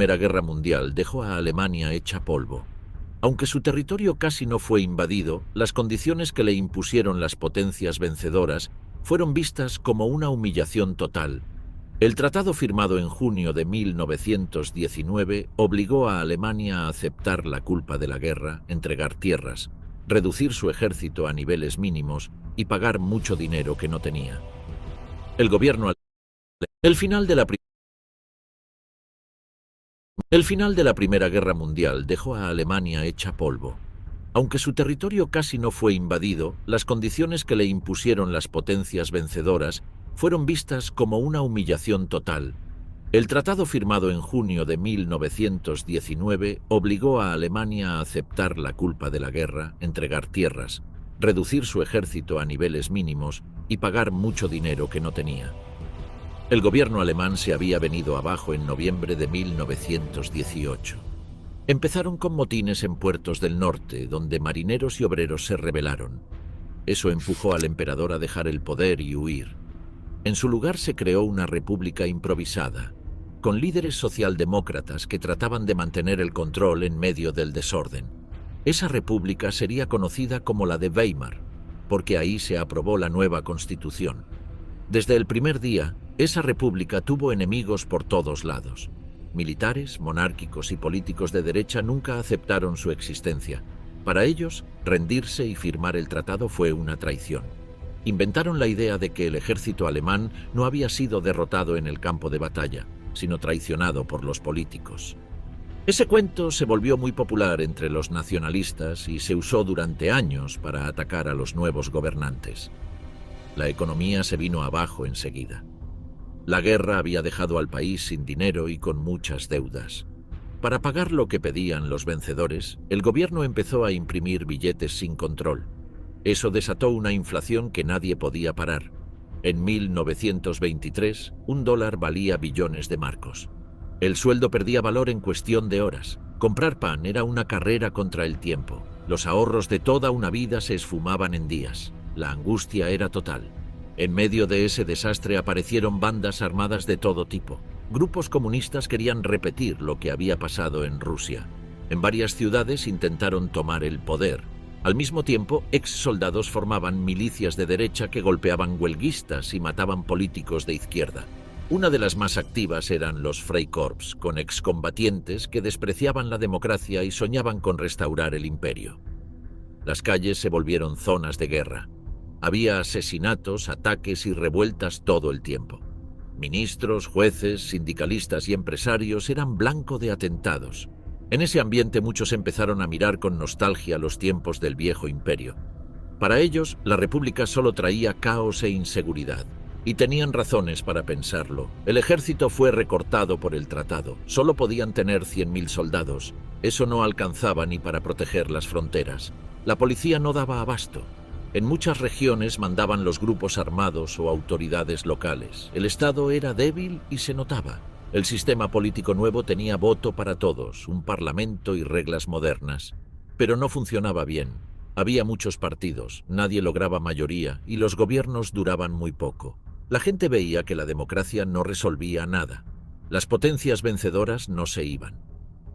Primera Guerra Mundial dejó a Alemania hecha polvo. Aunque su territorio casi no fue invadido, las condiciones que le impusieron las potencias vencedoras fueron vistas como una humillación total. El tratado firmado en junio de 1919 obligó a Alemania a aceptar la culpa de la guerra, entregar tierras, reducir su ejército a niveles mínimos y pagar mucho dinero que no tenía. El gobierno El final de la Primera Guerra Mundial dejó a Alemania hecha polvo. Aunque su territorio casi no fue invadido, las condiciones que le impusieron las potencias vencedoras fueron vistas como una humillación total. El tratado firmado en junio de 1919 obligó a Alemania a aceptar la culpa de la guerra, entregar tierras, reducir su ejército a niveles mínimos y pagar mucho dinero que no tenía. El gobierno alemán se había venido abajo en noviembre de 1918. Empezaron con motines en puertos del norte, donde marineros y obreros se rebelaron. Eso empujó al emperador a dejar el poder y huir. En su lugar se creó una república improvisada, con líderes socialdemócratas que trataban de mantener el control en medio del desorden. Esa república sería conocida como la de Weimar, porque ahí se aprobó la nueva constitución. Desde el primer día, esa república tuvo enemigos por todos lados. Militares, monárquicos y políticos de derecha nunca aceptaron su existencia. Para ellos, rendirse y firmar el tratado fue una traición. Inventaron la idea de que el ejército alemán no había sido derrotado en el campo de batalla, sino traicionado por los políticos. Ese cuento se volvió muy popular entre los nacionalistas y se usó durante años para atacar a los nuevos gobernantes. La economía se vino abajo enseguida. La guerra había dejado al país sin dinero y con muchas deudas. Para pagar lo que pedían los vencedores, el gobierno empezó a imprimir billetes sin control. Eso desató una inflación que nadie podía parar. En 1923, un dólar valía billones de marcos. El sueldo perdía valor en cuestión de horas. Comprar pan era una carrera contra el tiempo. Los ahorros de toda una vida se esfumaban en días. La angustia era total. En medio de ese desastre aparecieron bandas armadas de todo tipo. Grupos comunistas querían repetir lo que había pasado en Rusia. En varias ciudades intentaron tomar el poder. Al mismo tiempo, ex soldados formaban milicias de derecha que golpeaban huelguistas y mataban políticos de izquierda. Una de las más activas eran los Freikorps, con excombatientes que despreciaban la democracia y soñaban con restaurar el imperio. Las calles se volvieron zonas de guerra. Había asesinatos, ataques y revueltas todo el tiempo. Ministros, jueces, sindicalistas y empresarios eran blanco de atentados. En ese ambiente muchos empezaron a mirar con nostalgia los tiempos del viejo imperio. Para ellos, la república solo traía caos e inseguridad. Y tenían razones para pensarlo. El ejército fue recortado por el tratado. Solo podían tener 100.000 soldados. Eso no alcanzaba ni para proteger las fronteras. La policía no daba abasto. En muchas regiones mandaban los grupos armados o autoridades locales. El Estado era débil y se notaba. El sistema político nuevo tenía voto para todos, un parlamento y reglas modernas. Pero no funcionaba bien. Había muchos partidos, nadie lograba mayoría y los gobiernos duraban muy poco. La gente veía que la democracia no resolvía nada. Las potencias vencedoras no se iban.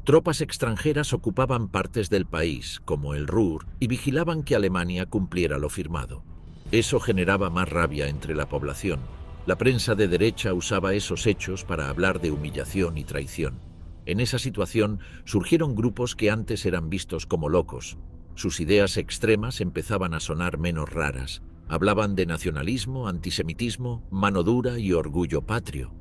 Tropas extranjeras ocupaban partes del país, como el Ruhr, y vigilaban que Alemania cumpliera lo firmado. Eso generaba más rabia entre la población. La prensa de derecha usaba esos hechos para hablar de humillación y traición. En esa situación surgieron grupos que antes eran vistos como locos. Sus ideas extremas empezaban a sonar menos raras. Hablaban de nacionalismo, antisemitismo, mano dura y orgullo patrio.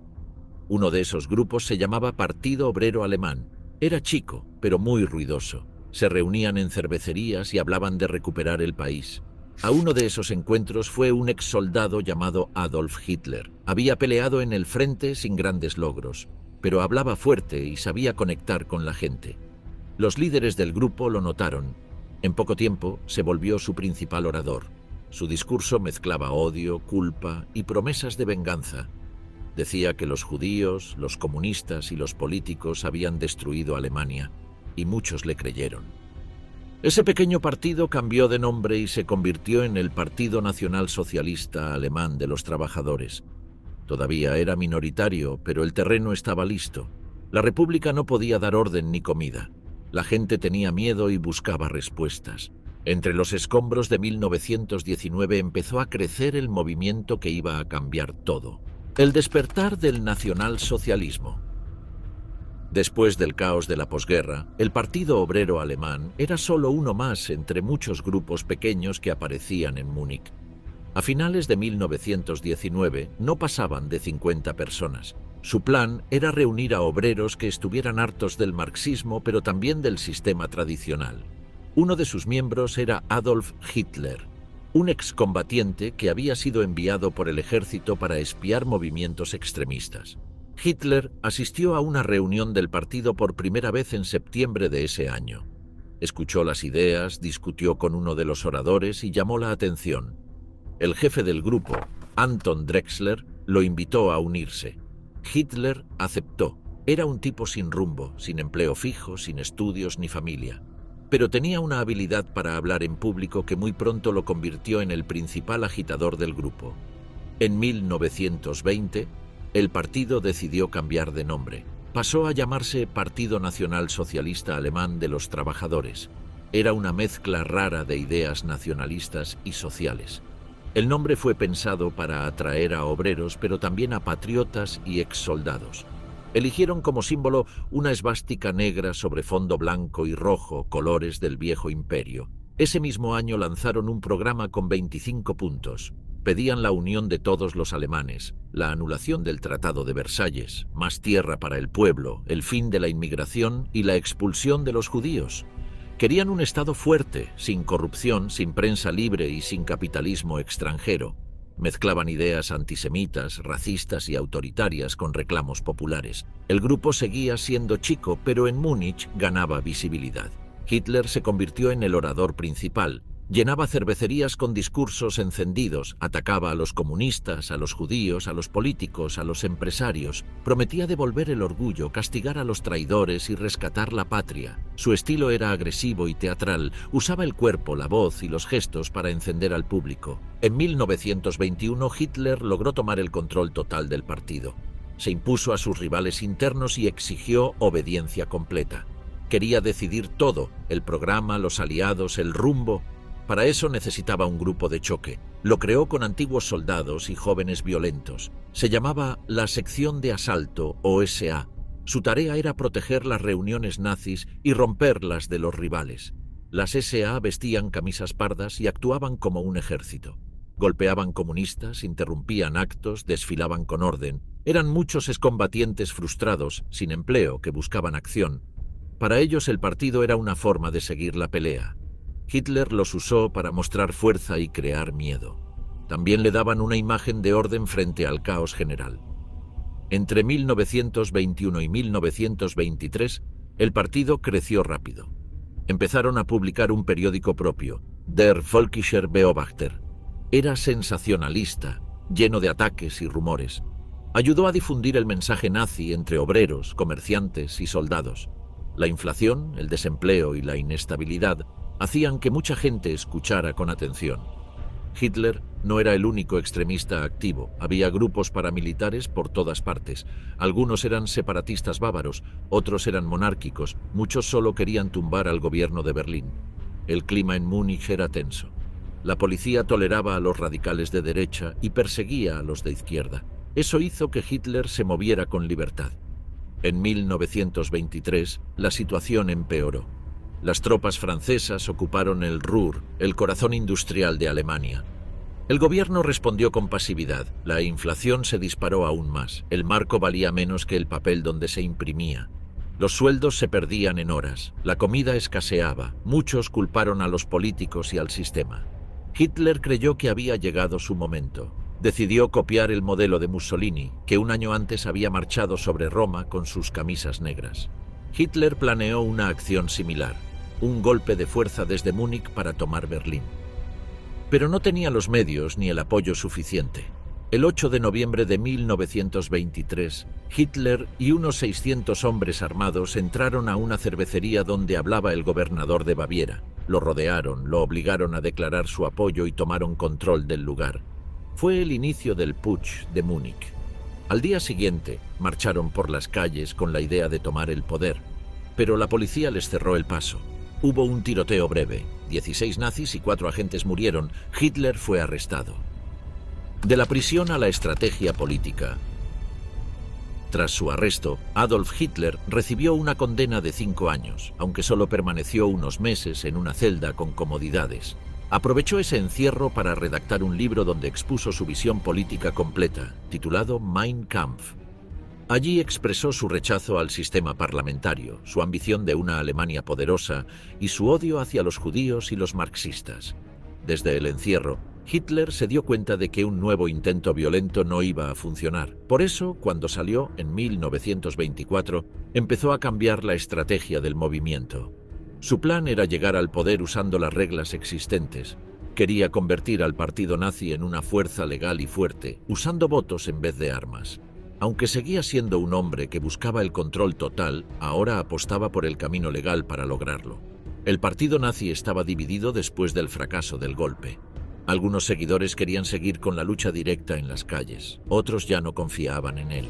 Uno de esos grupos se llamaba Partido Obrero Alemán. Era chico, pero muy ruidoso. Se reunían en cervecerías y hablaban de recuperar el país. A uno de esos encuentros fue un ex soldado llamado Adolf Hitler. Había peleado en el frente sin grandes logros, pero hablaba fuerte y sabía conectar con la gente. Los líderes del grupo lo notaron. En poco tiempo se volvió su principal orador. Su discurso mezclaba odio, culpa y promesas de venganza. Decía que los judíos, los comunistas y los políticos habían destruido Alemania, y muchos le creyeron. Ese pequeño partido cambió de nombre y se convirtió en el Partido Nacional Socialista Alemán de los Trabajadores. Todavía era minoritario, pero el terreno estaba listo. La República no podía dar orden ni comida. La gente tenía miedo y buscaba respuestas. Entre los escombros de 1919 empezó a crecer el movimiento que iba a cambiar todo. El despertar del nacionalsocialismo. Después del caos de la posguerra, el Partido Obrero Alemán era solo uno más entre muchos grupos pequeños que aparecían en Múnich. A finales de 1919 no pasaban de 50 personas. Su plan era reunir a obreros que estuvieran hartos del marxismo, pero también del sistema tradicional. Uno de sus miembros era Adolf Hitler, un excombatiente que había sido enviado por el ejército para espiar movimientos extremistas. Hitler asistió a una reunión del partido por primera vez en septiembre de ese año. Escuchó las ideas, discutió con uno de los oradores y llamó la atención. El jefe del grupo, Anton Drexler, lo invitó a unirse. Hitler aceptó. Era un tipo sin rumbo, sin empleo fijo, sin estudios ni familia. Pero tenía una habilidad para hablar en público que muy pronto lo convirtió en el principal agitador del grupo. En 1920, el partido decidió cambiar de nombre. Pasó a llamarse Partido Nacional Socialista Alemán de los Trabajadores. Era una mezcla rara de ideas nacionalistas y sociales. El nombre fue pensado para atraer a obreros, pero también a patriotas y exsoldados. Eligieron como símbolo una esvástica negra sobre fondo blanco y rojo, colores del viejo imperio. Ese mismo año lanzaron un programa con 25 puntos. Pedían la unión de todos los alemanes, la anulación del Tratado de Versalles, más tierra para el pueblo, el fin de la inmigración y la expulsión de los judíos. Querían un Estado fuerte, sin corrupción, sin prensa libre y sin capitalismo extranjero. Mezclaban ideas antisemitas, racistas y autoritarias con reclamos populares. El grupo seguía siendo chico, pero en Múnich ganaba visibilidad. Hitler se convirtió en el orador principal. Llenaba cervecerías con discursos encendidos, atacaba a los comunistas, a los judíos, a los políticos, a los empresarios. Prometía devolver el orgullo, castigar a los traidores y rescatar la patria. Su estilo era agresivo y teatral, usaba el cuerpo, la voz y los gestos para encender al público. En 1921 Hitler logró tomar el control total del partido. Se impuso a sus rivales internos y exigió obediencia completa. Quería decidir todo, el programa, los aliados, el rumbo. Para eso necesitaba un grupo de choque. Lo creó con antiguos soldados y jóvenes violentos. Se llamaba la Sección de Asalto, o SA. Su tarea era proteger las reuniones nazis y romperlas de los rivales. Las SA vestían camisas pardas y actuaban como un ejército. Golpeaban comunistas, interrumpían actos, desfilaban con orden. Eran muchos excombatientes frustrados, sin empleo, que buscaban acción. Para ellos el partido era una forma de seguir la pelea. Hitler los usó para mostrar fuerza y crear miedo. También le daban una imagen de orden frente al caos general. Entre 1921 y 1923, el partido creció rápido. Empezaron a publicar un periódico propio, Der Völkischer Beobachter. Era sensacionalista, lleno de ataques y rumores. Ayudó a difundir el mensaje nazi entre obreros, comerciantes y soldados. La inflación, el desempleo y la inestabilidad hacían que mucha gente escuchara con atención. Hitler no era el único extremista activo. Había grupos paramilitares por todas partes. Algunos eran separatistas bávaros, otros eran monárquicos, muchos solo querían tumbar al gobierno de Berlín. El clima en Múnich era tenso. La policía toleraba a los radicales de derecha y perseguía a los de izquierda. Eso hizo que Hitler se moviera con libertad. En 1923, la situación empeoró. Las tropas francesas ocuparon el Ruhr, el corazón industrial de Alemania. El gobierno respondió con pasividad. La inflación se disparó aún más. El marco valía menos que el papel donde se imprimía. Los sueldos se perdían en horas. La comida escaseaba. Muchos culparon a los políticos y al sistema. Hitler creyó que había llegado su momento. Decidió copiar el modelo de Mussolini, que un año antes había marchado sobre Roma con sus camisas negras. Hitler planeó una acción similar. Un golpe de fuerza desde Múnich para tomar Berlín. Pero no tenía los medios ni el apoyo suficiente. El 8 de noviembre de 1923, Hitler y unos 600 hombres armados entraron a una cervecería donde hablaba el gobernador de Baviera. Lo rodearon, lo obligaron a declarar su apoyo y tomaron control del lugar. Fue el inicio del Putsch de Múnich. Al día siguiente, marcharon por las calles con la idea de tomar el poder, pero la policía les cerró el paso. Hubo un tiroteo breve, 16 nazis y 4 agentes murieron. Hitler fue arrestado. De la prisión a la estrategia política. Tras su arresto, Adolf Hitler recibió una condena de 5 años, aunque solo permaneció unos meses en una celda con comodidades. Aprovechó ese encierro para redactar un libro donde expuso su visión política completa, titulado Mein Kampf. Allí expresó su rechazo al sistema parlamentario, su ambición de una Alemania poderosa y su odio hacia los judíos y los marxistas. Desde el encierro, Hitler se dio cuenta de que un nuevo intento violento no iba a funcionar. Por eso, cuando salió en 1924, empezó a cambiar la estrategia del movimiento. Su plan era llegar al poder usando las reglas existentes. Quería convertir al partido nazi en una fuerza legal y fuerte, usando votos en vez de armas. Aunque seguía siendo un hombre que buscaba el control total, ahora apostaba por el camino legal para lograrlo. El partido nazi estaba dividido después del fracaso del golpe. Algunos seguidores querían seguir con la lucha directa en las calles, otros ya no confiaban en él.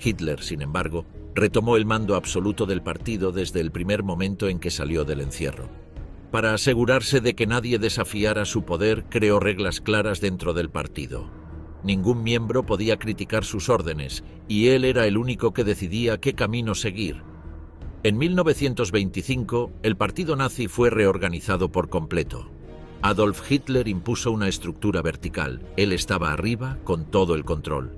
Hitler, sin embargo, retomó el mando absoluto del partido desde el primer momento en que salió del encierro. Para asegurarse de que nadie desafiara su poder, creó reglas claras dentro del partido. Ningún miembro podía criticar sus órdenes, y él era el único que decidía qué camino seguir. En 1925, el partido nazi fue reorganizado por completo. Adolf Hitler impuso una estructura vertical. Él estaba arriba, con todo el control.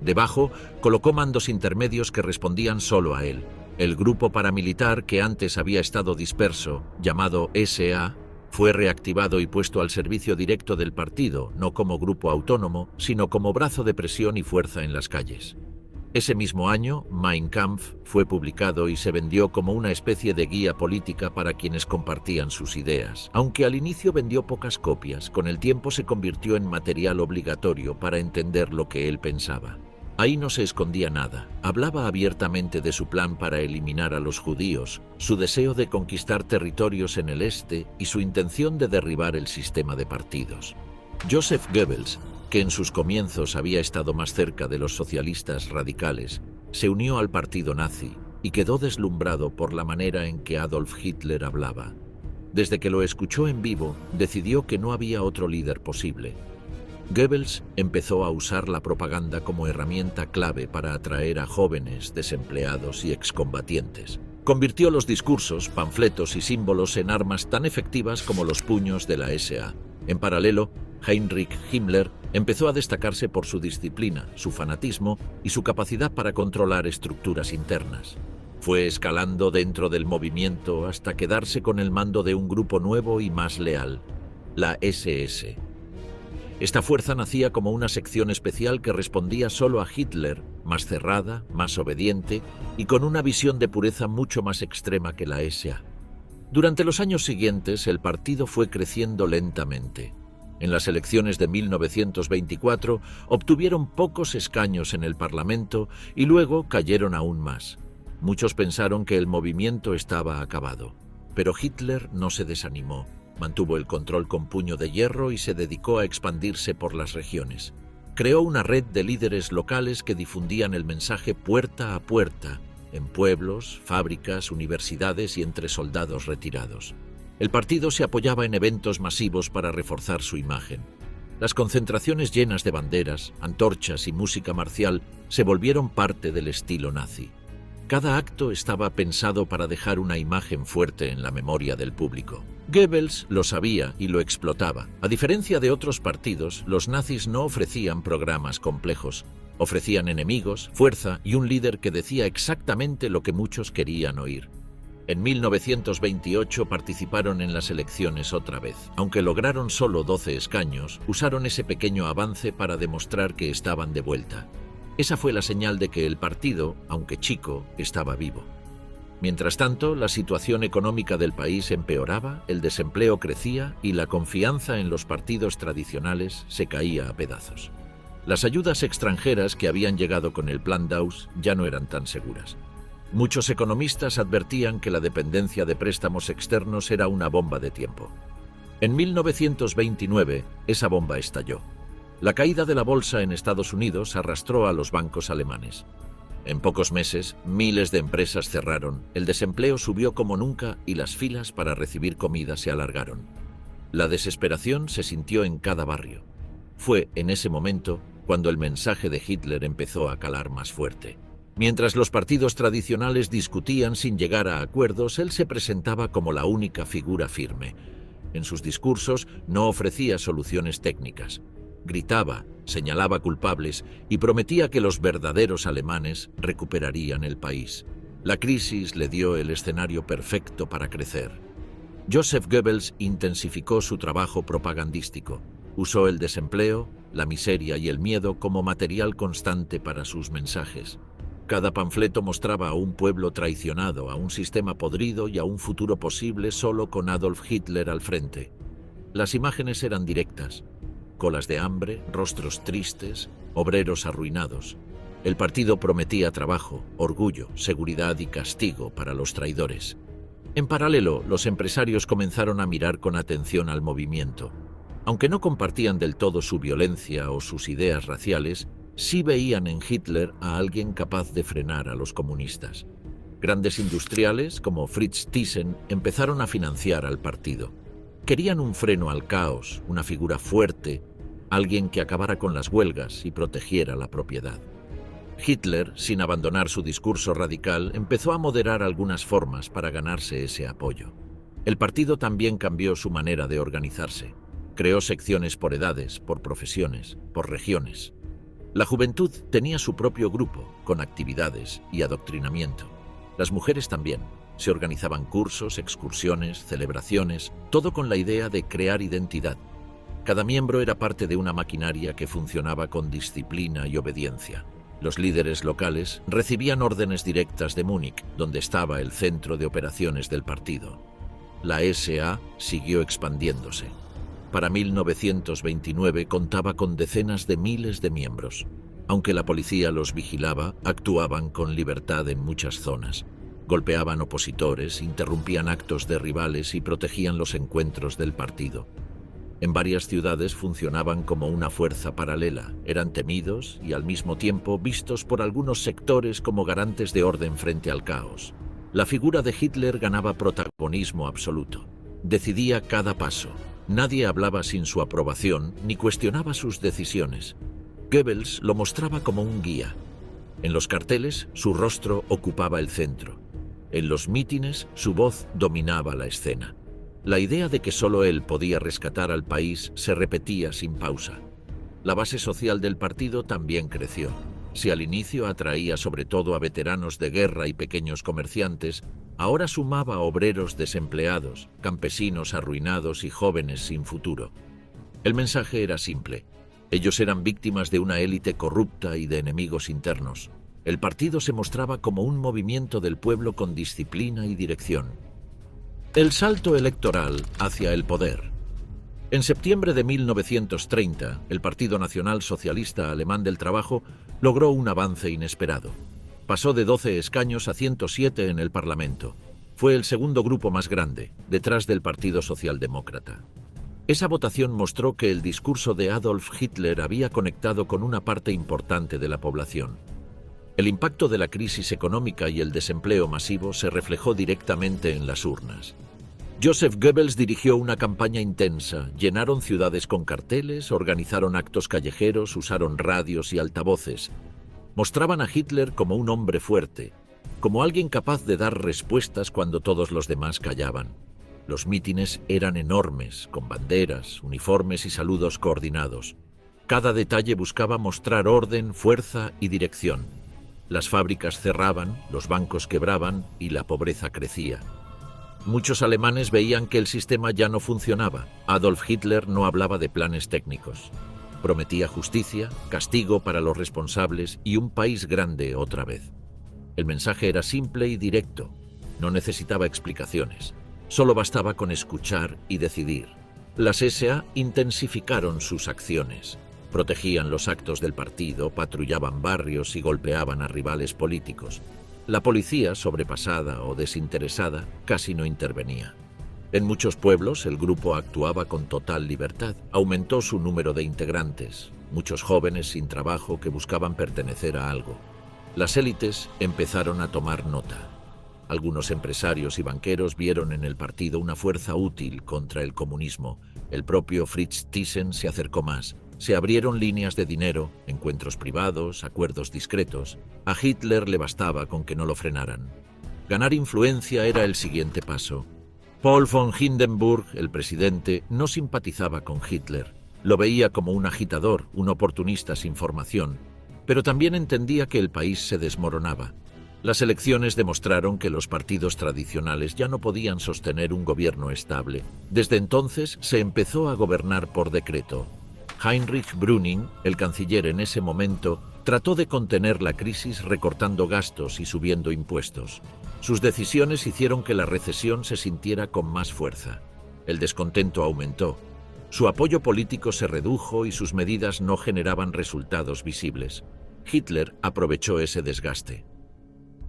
Debajo, colocó mandos intermedios que respondían solo a él. El grupo paramilitar, que antes había estado disperso, llamado SA, fue reactivado y puesto al servicio directo del partido, no como grupo autónomo, sino como brazo de presión y fuerza en las calles. Ese mismo año, Mein Kampf fue publicado y se vendió como una especie de guía política para quienes compartían sus ideas. Aunque al inicio vendió pocas copias, con el tiempo se convirtió en material obligatorio para entender lo que él pensaba. Ahí no se escondía nada. Hablaba abiertamente de su plan para eliminar a los judíos, su deseo de conquistar territorios en el este y su intención de derribar el sistema de partidos. Joseph Goebbels, que en sus comienzos había estado más cerca de los socialistas radicales, se unió al partido nazi y quedó deslumbrado por la manera en que Adolf Hitler hablaba. Desde que lo escuchó en vivo, decidió que no había otro líder posible. Goebbels empezó a usar la propaganda como herramienta clave para atraer a jóvenes, desempleados y excombatientes. Convirtió los discursos, panfletos y símbolos en armas tan efectivas como los puños de la SA. En paralelo, Heinrich Himmler empezó a destacarse por su disciplina, su fanatismo y su capacidad para controlar estructuras internas. Fue escalando dentro del movimiento hasta quedarse con el mando de un grupo nuevo y más leal, la SS. Esta fuerza nacía como una sección especial que respondía solo a Hitler, más cerrada, más obediente y con una visión de pureza mucho más extrema que la SA. Durante los años siguientes, el partido fue creciendo lentamente. En las elecciones de 1924 obtuvieron pocos escaños en el Parlamento y luego cayeron aún más. Muchos pensaron que el movimiento estaba acabado, pero Hitler no se desanimó. Mantuvo el control con puño de hierro y se dedicó a expandirse por las regiones. Creó una red de líderes locales que difundían el mensaje puerta a puerta, en pueblos, fábricas, universidades y entre soldados retirados. El partido se apoyaba en eventos masivos para reforzar su imagen. Las concentraciones llenas de banderas, antorchas y música marcial se volvieron parte del estilo nazi. Cada acto estaba pensado para dejar una imagen fuerte en la memoria del público. Goebbels lo sabía y lo explotaba. A diferencia de otros partidos, los nazis no ofrecían programas complejos. Ofrecían enemigos, fuerza y un líder que decía exactamente lo que muchos querían oír. En 1928 participaron en las elecciones otra vez. Aunque lograron solo 12 escaños, usaron ese pequeño avance para demostrar que estaban de vuelta. Esa fue la señal de que el partido, aunque chico, estaba vivo. Mientras tanto, la situación económica del país empeoraba, el desempleo crecía y la confianza en los partidos tradicionales se caía a pedazos. Las ayudas extranjeras que habían llegado con el Plan Dawes ya no eran tan seguras. Muchos economistas advertían que la dependencia de préstamos externos era una bomba de tiempo. En 1929, esa bomba estalló. La caída de la bolsa en Estados Unidos arrastró a los bancos alemanes. En pocos meses, miles de empresas cerraron, el desempleo subió como nunca y las filas para recibir comida se alargaron. La desesperación se sintió en cada barrio. Fue en ese momento cuando el mensaje de Hitler empezó a calar más fuerte. Mientras los partidos tradicionales discutían sin llegar a acuerdos, él se presentaba como la única figura firme. En sus discursos no ofrecía soluciones técnicas. Gritaba, señalaba culpables y prometía que los verdaderos alemanes recuperarían el país. La crisis le dio el escenario perfecto para crecer. Joseph Goebbels intensificó su trabajo propagandístico. Usó el desempleo, la miseria y el miedo como material constante para sus mensajes. Cada panfleto mostraba a un pueblo traicionado, a un sistema podrido y a un futuro posible solo con Adolf Hitler al frente. Las imágenes eran directas. Colas de hambre, rostros tristes, obreros arruinados. El partido prometía trabajo, orgullo, seguridad y castigo para los traidores. En paralelo, los empresarios comenzaron a mirar con atención al movimiento. Aunque no compartían del todo su violencia o sus ideas raciales, sí veían en Hitler a alguien capaz de frenar a los comunistas. Grandes industriales, como Fritz Thyssen, empezaron a financiar al partido. Querían un freno al caos, una figura fuerte, alguien que acabara con las huelgas y protegiera la propiedad. Hitler, sin abandonar su discurso radical, empezó a moderar algunas formas para ganarse ese apoyo. El partido también cambió su manera de organizarse. Creó secciones por edades, por profesiones, por regiones. La juventud tenía su propio grupo, con actividades y adoctrinamiento. Las mujeres también. Se organizaban cursos, excursiones, celebraciones, todo con la idea de crear identidad. Cada miembro era parte de una maquinaria que funcionaba con disciplina y obediencia. Los líderes locales recibían órdenes directas de Múnich, donde estaba el centro de operaciones del partido. La SA siguió expandiéndose. Para 1929 contaba con decenas de miles de miembros. Aunque la policía los vigilaba, actuaban con libertad en muchas zonas. Golpeaban opositores, interrumpían actos de rivales y protegían los encuentros del partido. En varias ciudades funcionaban como una fuerza paralela, eran temidos y al mismo tiempo vistos por algunos sectores como garantes de orden frente al caos. La figura de Hitler ganaba protagonismo absoluto. Decidía cada paso. Nadie hablaba sin su aprobación ni cuestionaba sus decisiones. Goebbels lo mostraba como un guía. En los carteles, su rostro ocupaba el centro. En los mítines, su voz dominaba la escena. La idea de que solo él podía rescatar al país se repetía sin pausa. La base social del partido también creció. Si al inicio atraía sobre todo a veteranos de guerra y pequeños comerciantes, ahora sumaba a obreros desempleados, campesinos arruinados y jóvenes sin futuro. El mensaje era simple. Ellos eran víctimas de una élite corrupta y de enemigos internos. El partido se mostraba como un movimiento del pueblo con disciplina y dirección. El salto electoral hacia el poder. En septiembre de 1930, el Partido Nacional Socialista Alemán del Trabajo logró un avance inesperado. Pasó de 12 escaños a 107 en el Parlamento. Fue el segundo grupo más grande, detrás del Partido Socialdemócrata. Esa votación mostró que el discurso de Adolf Hitler había conectado con una parte importante de la población. El impacto de la crisis económica y el desempleo masivo se reflejó directamente en las urnas. Joseph Goebbels dirigió una campaña intensa, llenaron ciudades con carteles, organizaron actos callejeros, usaron radios y altavoces. Mostraban a Hitler como un hombre fuerte, como alguien capaz de dar respuestas cuando todos los demás callaban. Los mítines eran enormes, con banderas, uniformes y saludos coordinados. Cada detalle buscaba mostrar orden, fuerza y dirección. Las fábricas cerraban, los bancos quebraban y la pobreza crecía. Muchos alemanes veían que el sistema ya no funcionaba. Adolf Hitler no hablaba de planes técnicos. Prometía justicia, castigo para los responsables y un país grande otra vez. El mensaje era simple y directo. No necesitaba explicaciones. Solo bastaba con escuchar y decidir. Las SA intensificaron sus acciones. Protegían los actos del partido, patrullaban barrios y golpeaban a rivales políticos. La policía, sobrepasada o desinteresada, casi no intervenía. En muchos pueblos el grupo actuaba con total libertad. Aumentó su número de integrantes. muchos jóvenes sin trabajo que buscaban pertenecer a algo. Las élites empezaron a tomar nota. Algunos empresarios y banqueros vieron en el partido una fuerza útil contra el comunismo. El propio Fritz Thyssen se acercó más. Se abrieron líneas de dinero, encuentros privados, acuerdos discretos. A Hitler le bastaba con que no lo frenaran. Ganar influencia era el siguiente paso. Paul von Hindenburg, el presidente, no simpatizaba con Hitler. Lo veía como un agitador, un oportunista sin formación, pero también entendía que el país se desmoronaba. Las elecciones demostraron que los partidos tradicionales ya no podían sostener un gobierno estable. Desde entonces se empezó a gobernar por decreto. Heinrich Brüning, el canciller en ese momento, trató de contener la crisis recortando gastos y subiendo impuestos. Sus decisiones hicieron que la recesión se sintiera con más fuerza. El descontento aumentó. Su apoyo político se redujo y sus medidas no generaban resultados visibles. Hitler aprovechó ese desgaste.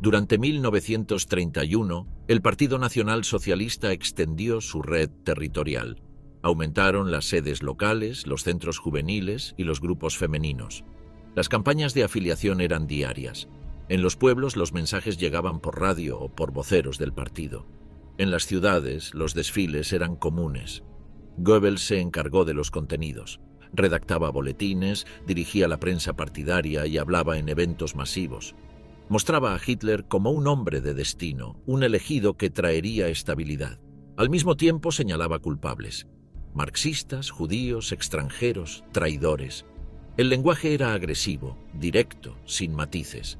Durante 1931, el Partido Nacional Socialista extendió su red territorial. Aumentaron las sedes locales, los centros juveniles y los grupos femeninos. Las campañas de afiliación eran diarias. En los pueblos los mensajes llegaban por radio o por voceros del partido. En las ciudades los desfiles eran comunes. Goebbels se encargó de los contenidos. Redactaba boletines, dirigía la prensa partidaria y hablaba en eventos masivos. Mostraba a Hitler como un hombre de destino, un elegido que traería estabilidad. Al mismo tiempo señalaba culpables: marxistas, judíos, extranjeros, traidores. El lenguaje era agresivo, directo, sin matices.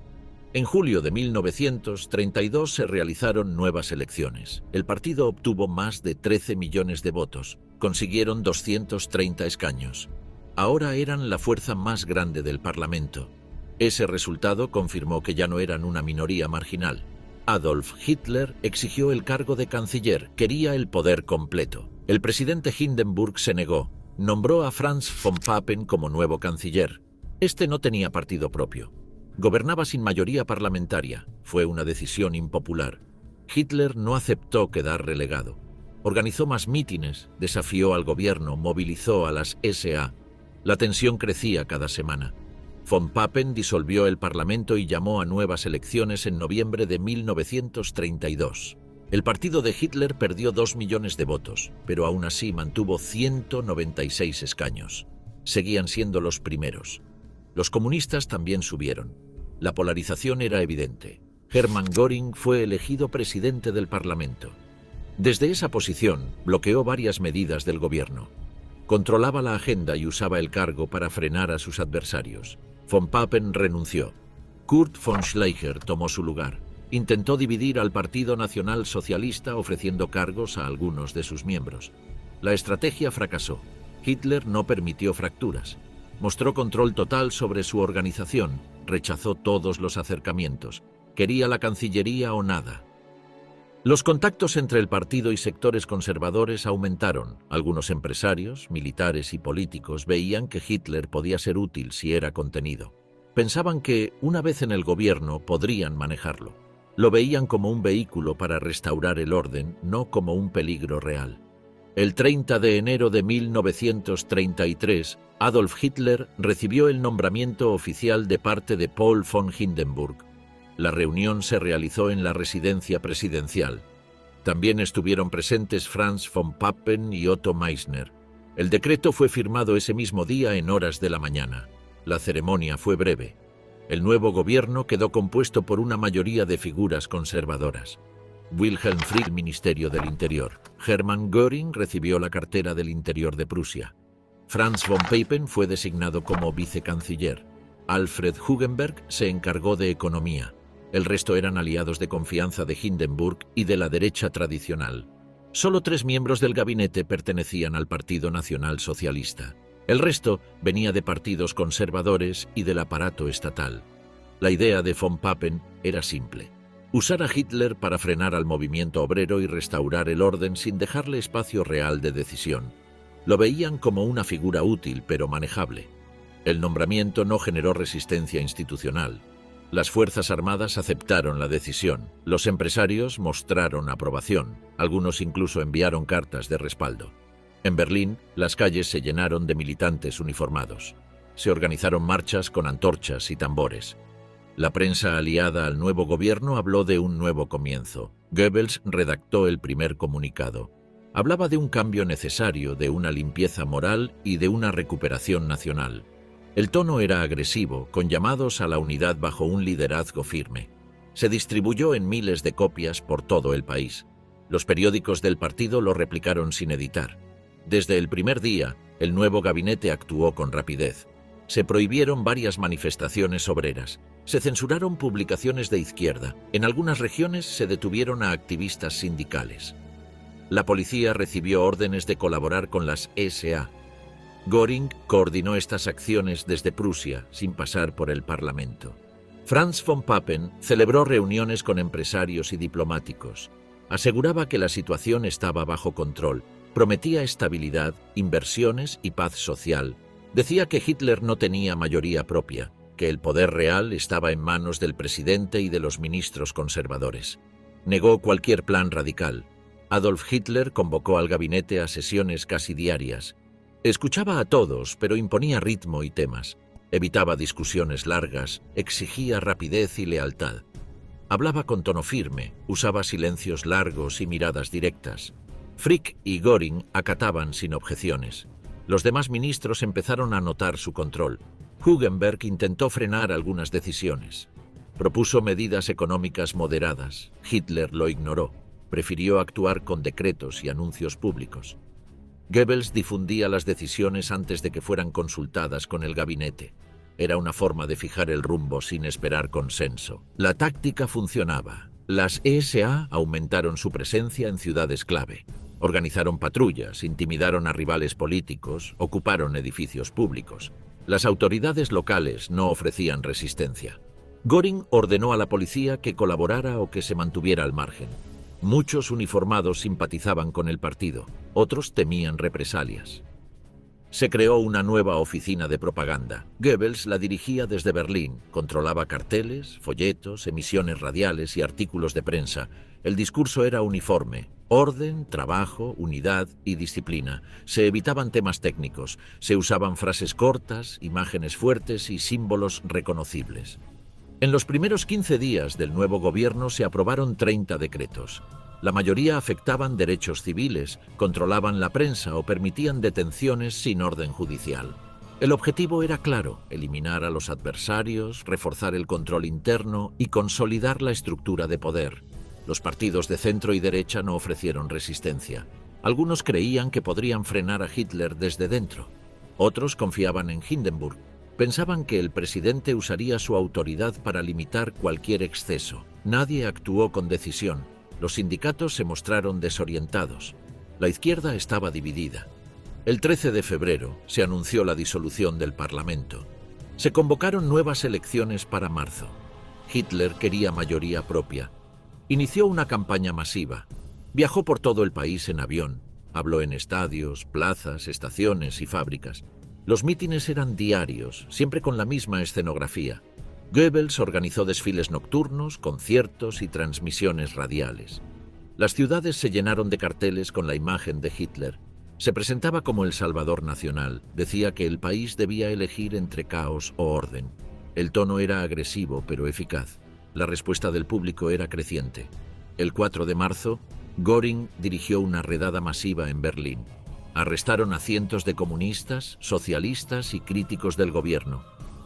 En julio de 1932 se realizaron nuevas elecciones. El partido obtuvo más de 13 millones de votos. Consiguieron 230 escaños. Ahora eran la fuerza más grande del Parlamento. Ese resultado confirmó que ya no eran una minoría marginal. Adolf Hitler exigió el cargo de canciller, quería el poder completo. El presidente Hindenburg se negó. Nombró a Franz von Papen como nuevo canciller. Este no tenía partido propio. Gobernaba sin mayoría parlamentaria. Fue una decisión impopular. Hitler no aceptó quedar relegado. Organizó más mítines, desafió al gobierno, movilizó a las SA. La tensión crecía cada semana. Von Papen disolvió el Parlamento y llamó a nuevas elecciones en noviembre de 1932. El partido de Hitler perdió 2 millones de votos, pero aún así mantuvo 196 escaños. Seguían siendo los primeros. Los comunistas también subieron. La polarización era evidente. Hermann Göring fue elegido presidente del Parlamento. Desde esa posición, bloqueó varias medidas del gobierno. Controlaba la agenda y usaba el cargo para frenar a sus adversarios. Von Papen renunció. Kurt von Schleicher tomó su lugar. Intentó dividir al Partido Nacional Socialista ofreciendo cargos a algunos de sus miembros. La estrategia fracasó. Hitler no permitió fracturas. Mostró control total sobre su organización. Rechazó todos los acercamientos. Quería la Cancillería o nada. Los contactos entre el partido y sectores conservadores aumentaron. Algunos empresarios, militares y políticos veían que Hitler podía ser útil si era contenido. Pensaban que, una vez en el gobierno, podrían manejarlo. Lo veían como un vehículo para restaurar el orden, no como un peligro real. El 30 de enero de 1933, Adolf Hitler recibió el nombramiento oficial de parte de Paul von Hindenburg. La reunión se realizó en la residencia presidencial. También estuvieron presentes Franz von Papen y Otto Meissner. El decreto fue firmado ese mismo día en horas de la mañana. La ceremonia fue breve. El nuevo gobierno quedó compuesto por una mayoría de figuras conservadoras. Wilhelm Fried, Ministerio del Interior. Hermann Göring recibió la cartera del Interior de Prusia. Franz von Papen fue designado como vicecanciller. Alfred Hugenberg se encargó de economía. El resto eran aliados de confianza de Hindenburg y de la derecha tradicional. Solo 3 miembros del gabinete pertenecían al Partido Nacional Socialista. El resto venía de partidos conservadores y del aparato estatal. La idea de von Papen era simple: usar a Hitler para frenar al movimiento obrero y restaurar el orden sin dejarle espacio real de decisión. Lo veían como una figura útil pero manejable. El nombramiento no generó resistencia institucional. Las Fuerzas Armadas aceptaron la decisión. Los empresarios mostraron aprobación. Algunos incluso enviaron cartas de respaldo. En Berlín, las calles se llenaron de militantes uniformados. Se organizaron marchas con antorchas y tambores. La prensa aliada al nuevo gobierno habló de un nuevo comienzo. Goebbels redactó el primer comunicado. Hablaba de un cambio necesario, de una limpieza moral y de una recuperación nacional. El tono era agresivo, con llamados a la unidad bajo un liderazgo firme. Se distribuyó en miles de copias por todo el país. Los periódicos del partido lo replicaron sin editar. Desde el primer día, el nuevo gabinete actuó con rapidez. Se prohibieron varias manifestaciones obreras. Se censuraron publicaciones de izquierda. En algunas regiones se detuvieron a activistas sindicales. La policía recibió órdenes de colaborar con las SA. Göring coordinó estas acciones desde Prusia, sin pasar por el Parlamento. Franz von Papen celebró reuniones con empresarios y diplomáticos. Aseguraba que la situación estaba bajo control. Prometía estabilidad, inversiones y paz social. Decía que Hitler no tenía mayoría propia, que el poder real estaba en manos del presidente y de los ministros conservadores. Negó cualquier plan radical. Adolf Hitler convocó al gabinete a sesiones casi diarias. Escuchaba a todos, pero imponía ritmo y temas. Evitaba discusiones largas, exigía rapidez y lealtad. Hablaba con tono firme, usaba silencios largos y miradas directas. Frick y Göring acataban sin objeciones. Los demás ministros empezaron a notar su control. Hugenberg intentó frenar algunas decisiones. Propuso medidas económicas moderadas. Hitler lo ignoró. Prefirió actuar con decretos y anuncios públicos. Goebbels difundía las decisiones antes de que fueran consultadas con el gabinete. Era una forma de fijar el rumbo sin esperar consenso. La táctica funcionaba. Las SA aumentaron su presencia en ciudades clave. Organizaron patrullas, intimidaron a rivales políticos, ocuparon edificios públicos. Las autoridades locales no ofrecían resistencia. Göring ordenó a la policía que colaborara o que se mantuviera al margen. Muchos uniformados simpatizaban con el partido, otros temían represalias. Se creó una nueva oficina de propaganda. Goebbels la dirigía desde Berlín, controlaba carteles, folletos, emisiones radiales y artículos de prensa. El discurso era uniforme: orden, trabajo, unidad y disciplina. Se evitaban temas técnicos, se usaban frases cortas, imágenes fuertes y símbolos reconocibles. En los primeros 15 días del nuevo gobierno se aprobaron 30 decretos. La mayoría afectaban derechos civiles, controlaban la prensa o permitían detenciones sin orden judicial. El objetivo era claro: eliminar a los adversarios, reforzar el control interno y consolidar la estructura de poder. Los partidos de centro y derecha no ofrecieron resistencia. Algunos creían que podrían frenar a Hitler desde dentro. Otros confiaban en Hindenburg. Pensaban que el presidente usaría su autoridad para limitar cualquier exceso. Nadie actuó con decisión. Los sindicatos se mostraron desorientados. La izquierda estaba dividida. El 13 de febrero se anunció la disolución del Parlamento. Se convocaron nuevas elecciones para marzo. Hitler quería mayoría propia. Inició una campaña masiva. Viajó por todo el país en avión. Habló en estadios, plazas, estaciones y fábricas. Los mítines eran diarios, siempre con la misma escenografía. Goebbels organizó desfiles nocturnos, conciertos y transmisiones radiales. Las ciudades se llenaron de carteles con la imagen de Hitler. Se presentaba como el salvador nacional. Decía que el país debía elegir entre caos o orden. El tono era agresivo pero eficaz. La respuesta del público era creciente. El 4 de marzo, Göring dirigió una redada masiva en Berlín. Arrestaron a cientos de comunistas, socialistas y críticos del gobierno.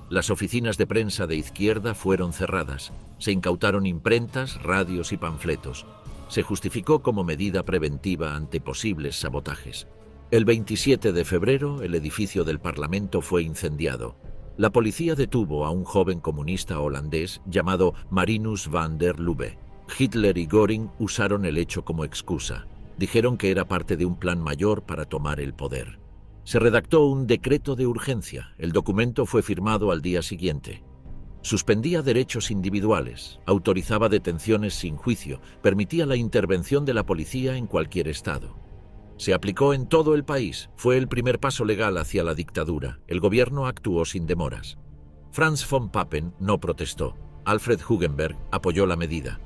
Las oficinas de prensa de izquierda fueron cerradas. Se incautaron imprentas, radios y panfletos. Se justificó como medida preventiva ante posibles sabotajes. El 27 de febrero, el edificio del Parlamento fue incendiado. La policía detuvo a un joven comunista holandés llamado Marinus van der Lubbe. Hitler y Göring usaron el hecho como excusa. Dijeron que era parte de un plan mayor para tomar el poder. Se redactó un decreto de urgencia. El documento fue firmado al día siguiente. Suspendía derechos individuales, autorizaba detenciones sin juicio, permitía la intervención de la policía en cualquier estado. Se aplicó en todo el país. Fue el primer paso legal hacia la dictadura. El gobierno actuó sin demoras. Franz von Papen no protestó. Alfred Hugenberg apoyó la medida.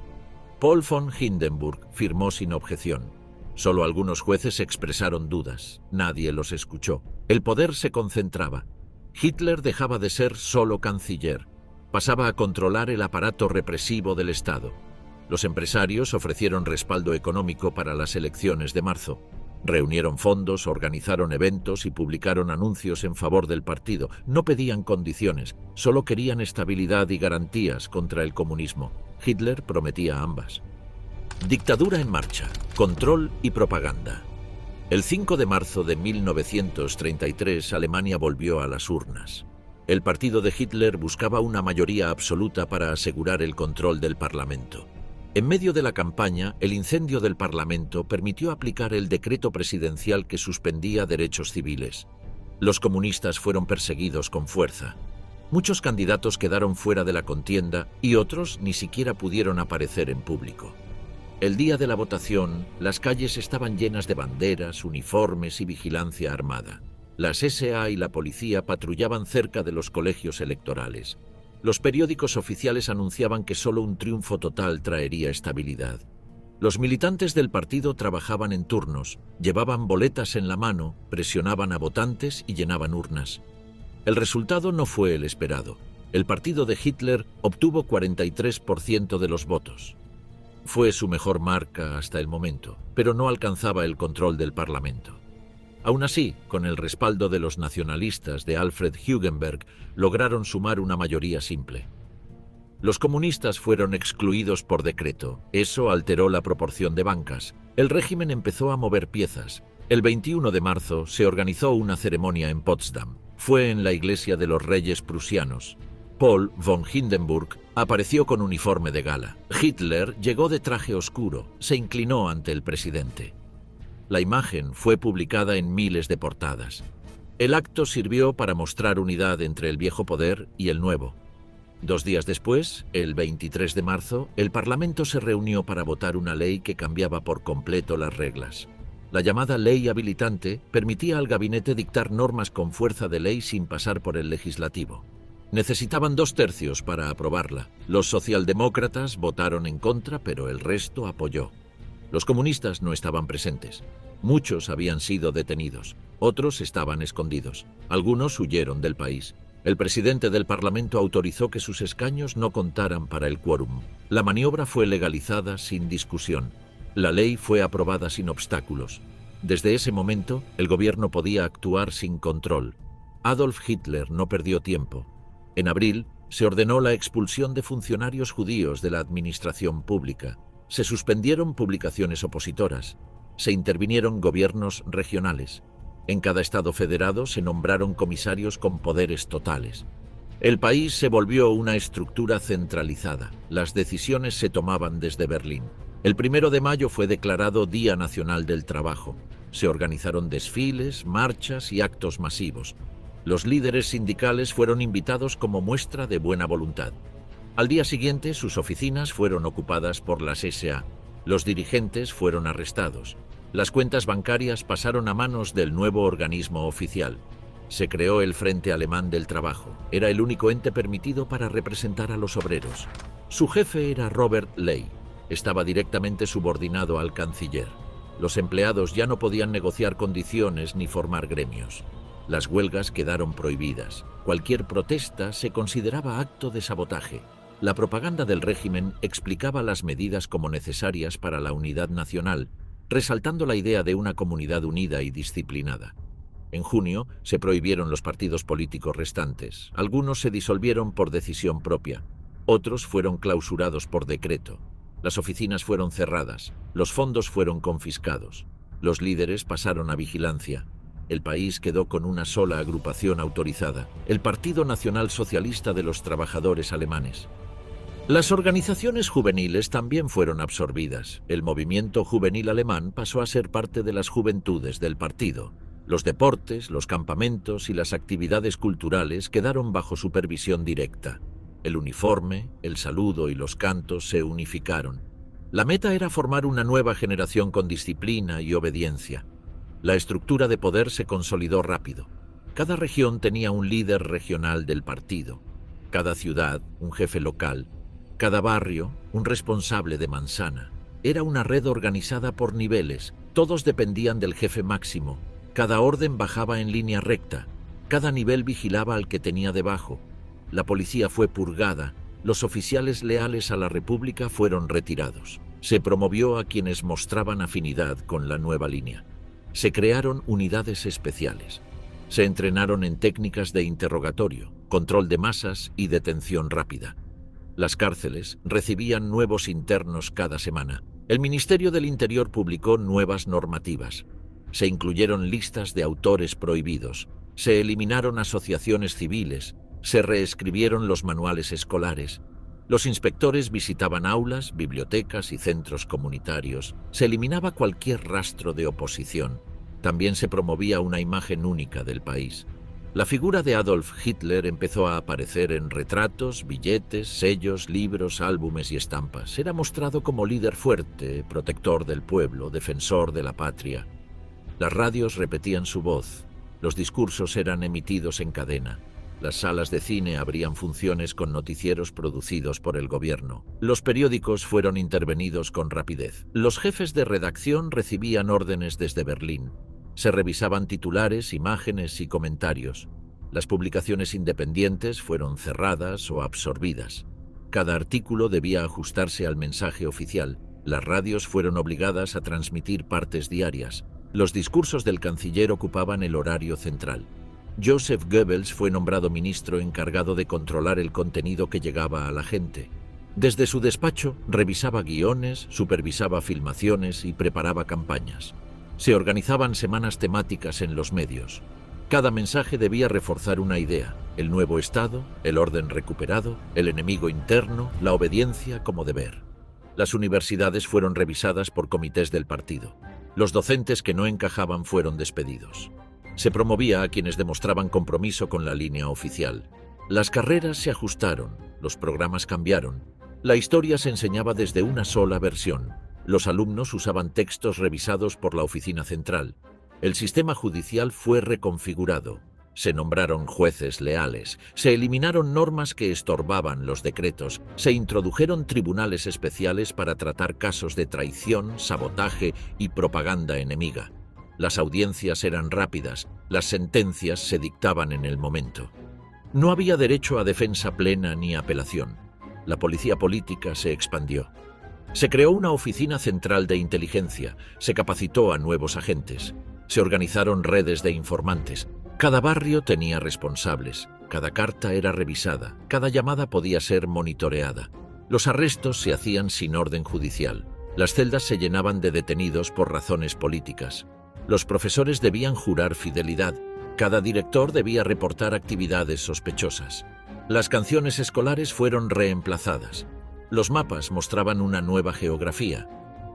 Paul von Hindenburg firmó sin objeción. Solo algunos jueces expresaron dudas. Nadie los escuchó. El poder se concentraba. Hitler dejaba de ser solo canciller, pasaba a controlar el aparato represivo del Estado. Los empresarios ofrecieron respaldo económico para las elecciones de marzo. Reunieron fondos, organizaron eventos y publicaron anuncios en favor del partido. No pedían condiciones, solo querían estabilidad y garantías contra el comunismo. Hitler prometía ambas. Dictadura en marcha, control y propaganda. El 5 de marzo de 1933, Alemania volvió a las urnas. El partido de Hitler buscaba una mayoría absoluta para asegurar el control del Parlamento. En medio de la campaña, el incendio del Parlamento permitió aplicar el decreto presidencial que suspendía derechos civiles. Los comunistas fueron perseguidos con fuerza. Muchos candidatos quedaron fuera de la contienda y otros ni siquiera pudieron aparecer en público. El día de la votación, las calles estaban llenas de banderas, uniformes y vigilancia armada. Las SA y la policía patrullaban cerca de los colegios electorales. Los periódicos oficiales anunciaban que solo un triunfo total traería estabilidad. Los militantes del partido trabajaban en turnos, llevaban boletas en la mano, presionaban a votantes y llenaban urnas. El resultado no fue el esperado. El partido de Hitler obtuvo 43% de los votos. Fue su mejor marca hasta el momento, pero no alcanzaba el control del Parlamento. Aún así, con el respaldo de los nacionalistas de Alfred Hugenberg, lograron sumar una mayoría simple. Los comunistas fueron excluidos por decreto. Eso alteró la proporción de bancas. El régimen empezó a mover piezas. El 21 de marzo se organizó una ceremonia en Potsdam. Fue en la iglesia de los reyes prusianos. Paul von Hindenburg apareció con uniforme de gala. Hitler llegó de traje oscuro, se inclinó ante el presidente. La imagen fue publicada en miles de portadas. El acto sirvió para mostrar unidad entre el viejo poder y el nuevo. 2 días después, el 23 de marzo, el Parlamento se reunió para votar una ley que cambiaba por completo las reglas. La llamada ley habilitante permitía al gabinete dictar normas con fuerza de ley sin pasar por el legislativo. Necesitaban 2/3 para aprobarla. Los socialdemócratas votaron en contra, pero el resto apoyó. Los comunistas no estaban presentes. Muchos habían sido detenidos, otros estaban escondidos, algunos huyeron del país. El presidente del Parlamento autorizó que sus escaños no contaran para el quórum. La maniobra fue legalizada sin discusión. La ley fue aprobada sin obstáculos. Desde ese momento, el gobierno podía actuar sin control. Adolf Hitler no perdió tiempo. En abril, se ordenó la expulsión de funcionarios judíos de la administración pública. Se suspendieron publicaciones opositoras. Se intervinieron gobiernos regionales. En cada estado federado se nombraron comisarios con poderes totales. El país se volvió una estructura centralizada. Las decisiones se tomaban desde Berlín. El 1 de mayo fue declarado Día Nacional del Trabajo. Se organizaron desfiles, marchas y actos masivos. Los líderes sindicales fueron invitados como muestra de buena voluntad. Al día siguiente, sus oficinas fueron ocupadas por las SA. Los dirigentes fueron arrestados. Las cuentas bancarias pasaron a manos del nuevo organismo oficial. Se creó el Frente Alemán del Trabajo. Era el único ente permitido para representar a los obreros. Su jefe era Robert Ley. Estaba directamente subordinado al canciller. Los empleados ya no podían negociar condiciones ni formar gremios. Las huelgas quedaron prohibidas. Cualquier protesta se consideraba acto de sabotaje. La propaganda del régimen explicaba las medidas como necesarias para la unidad nacional, resaltando la idea de una comunidad unida y disciplinada. En junio se prohibieron los partidos políticos restantes. Algunos se disolvieron por decisión propia. Otros fueron clausurados por decreto. Las oficinas fueron cerradas. Los fondos fueron confiscados. Los líderes pasaron a vigilancia. El país quedó con una sola agrupación autorizada, el Partido Nacional Socialista de los Trabajadores Alemanes. Las organizaciones juveniles también fueron absorbidas. El movimiento juvenil alemán pasó a ser parte de las juventudes del partido. Los deportes, los campamentos y las actividades culturales quedaron bajo supervisión directa. El uniforme, el saludo y los cantos se unificaron. La meta era formar una nueva generación con disciplina y obediencia. La estructura de poder se consolidó rápido. Cada región tenía un líder regional del partido. Cada ciudad, un jefe local. Cada barrio, un responsable de manzana. Era una red organizada por niveles. Todos dependían del jefe máximo. Cada orden bajaba en línea recta. Cada nivel vigilaba al que tenía debajo. La policía fue purgada, los oficiales leales a la República fueron retirados. Se promovió a quienes mostraban afinidad con la nueva línea. Se crearon unidades especiales. Se entrenaron en técnicas de interrogatorio, control de masas y detención rápida. Las cárceles recibían nuevos internos cada semana. El Ministerio del Interior publicó nuevas normativas. Se incluyeron listas de autores prohibidos. Se eliminaron asociaciones civiles. Se reescribieron los manuales escolares. Los inspectores visitaban aulas, bibliotecas y centros comunitarios. Se eliminaba cualquier rastro de oposición. También se promovía una imagen única del país. La figura de Adolf Hitler empezó a aparecer en retratos, billetes, sellos, libros, álbumes y estampas. Era mostrado como líder fuerte, protector del pueblo, defensor de la patria. Las radios repetían su voz. Los discursos eran emitidos en cadena. Las salas de cine abrían funciones con noticieros producidos por el gobierno. Los periódicos fueron intervenidos con rapidez. Los jefes de redacción recibían órdenes desde Berlín. Se revisaban titulares, imágenes y comentarios. Las publicaciones independientes fueron cerradas o absorbidas. Cada artículo debía ajustarse al mensaje oficial. Las radios fueron obligadas a transmitir partes diarias. Los discursos del canciller ocupaban el horario central. Joseph Goebbels fue nombrado ministro encargado de controlar el contenido que llegaba a la gente. Desde su despacho, revisaba guiones, supervisaba filmaciones y preparaba campañas. Se organizaban semanas temáticas en los medios. Cada mensaje debía reforzar una idea: el nuevo Estado, el orden recuperado, el enemigo interno, la obediencia como deber. Las universidades fueron revisadas por comités del partido. Los docentes que no encajaban fueron despedidos. Se promovía a quienes demostraban compromiso con la línea oficial. Las carreras se ajustaron, los programas cambiaron. La historia se enseñaba desde una sola versión. Los alumnos usaban textos revisados por la oficina central. El sistema judicial fue reconfigurado. Se nombraron jueces leales. Se eliminaron normas que estorbaban los decretos. Se introdujeron tribunales especiales para tratar casos de traición, sabotaje y propaganda enemiga. Las audiencias eran rápidas. Las sentencias se dictaban en el momento. No había derecho a defensa plena ni apelación. La policía política se expandió. Se creó una oficina central de inteligencia, se capacitó a nuevos agentes, se organizaron redes de informantes. Cada barrio tenía responsables, cada carta era revisada, cada llamada podía ser monitoreada. Los arrestos se hacían sin orden judicial. Las celdas se llenaban de detenidos por razones políticas. Los profesores debían jurar fidelidad. Cada director debía reportar actividades sospechosas. Las canciones escolares fueron reemplazadas. Los mapas mostraban una nueva geografía.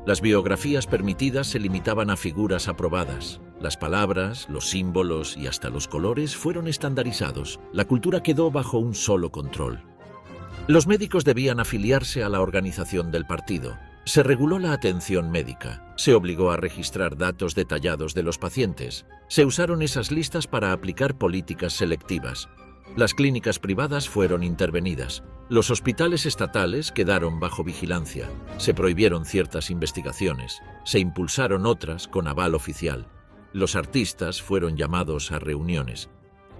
Las biografías permitidas se limitaban a figuras aprobadas. Las palabras, los símbolos y hasta los colores fueron estandarizados. La cultura quedó bajo un solo control. Los médicos debían afiliarse a la organización del partido. Se reguló la atención médica. Se obligó a registrar datos detallados de los pacientes. Se usaron esas listas para aplicar políticas selectivas. Las clínicas privadas fueron intervenidas. Los hospitales estatales quedaron bajo vigilancia. Se prohibieron ciertas investigaciones. Se impulsaron otras con aval oficial. Los artistas fueron llamados a reuniones.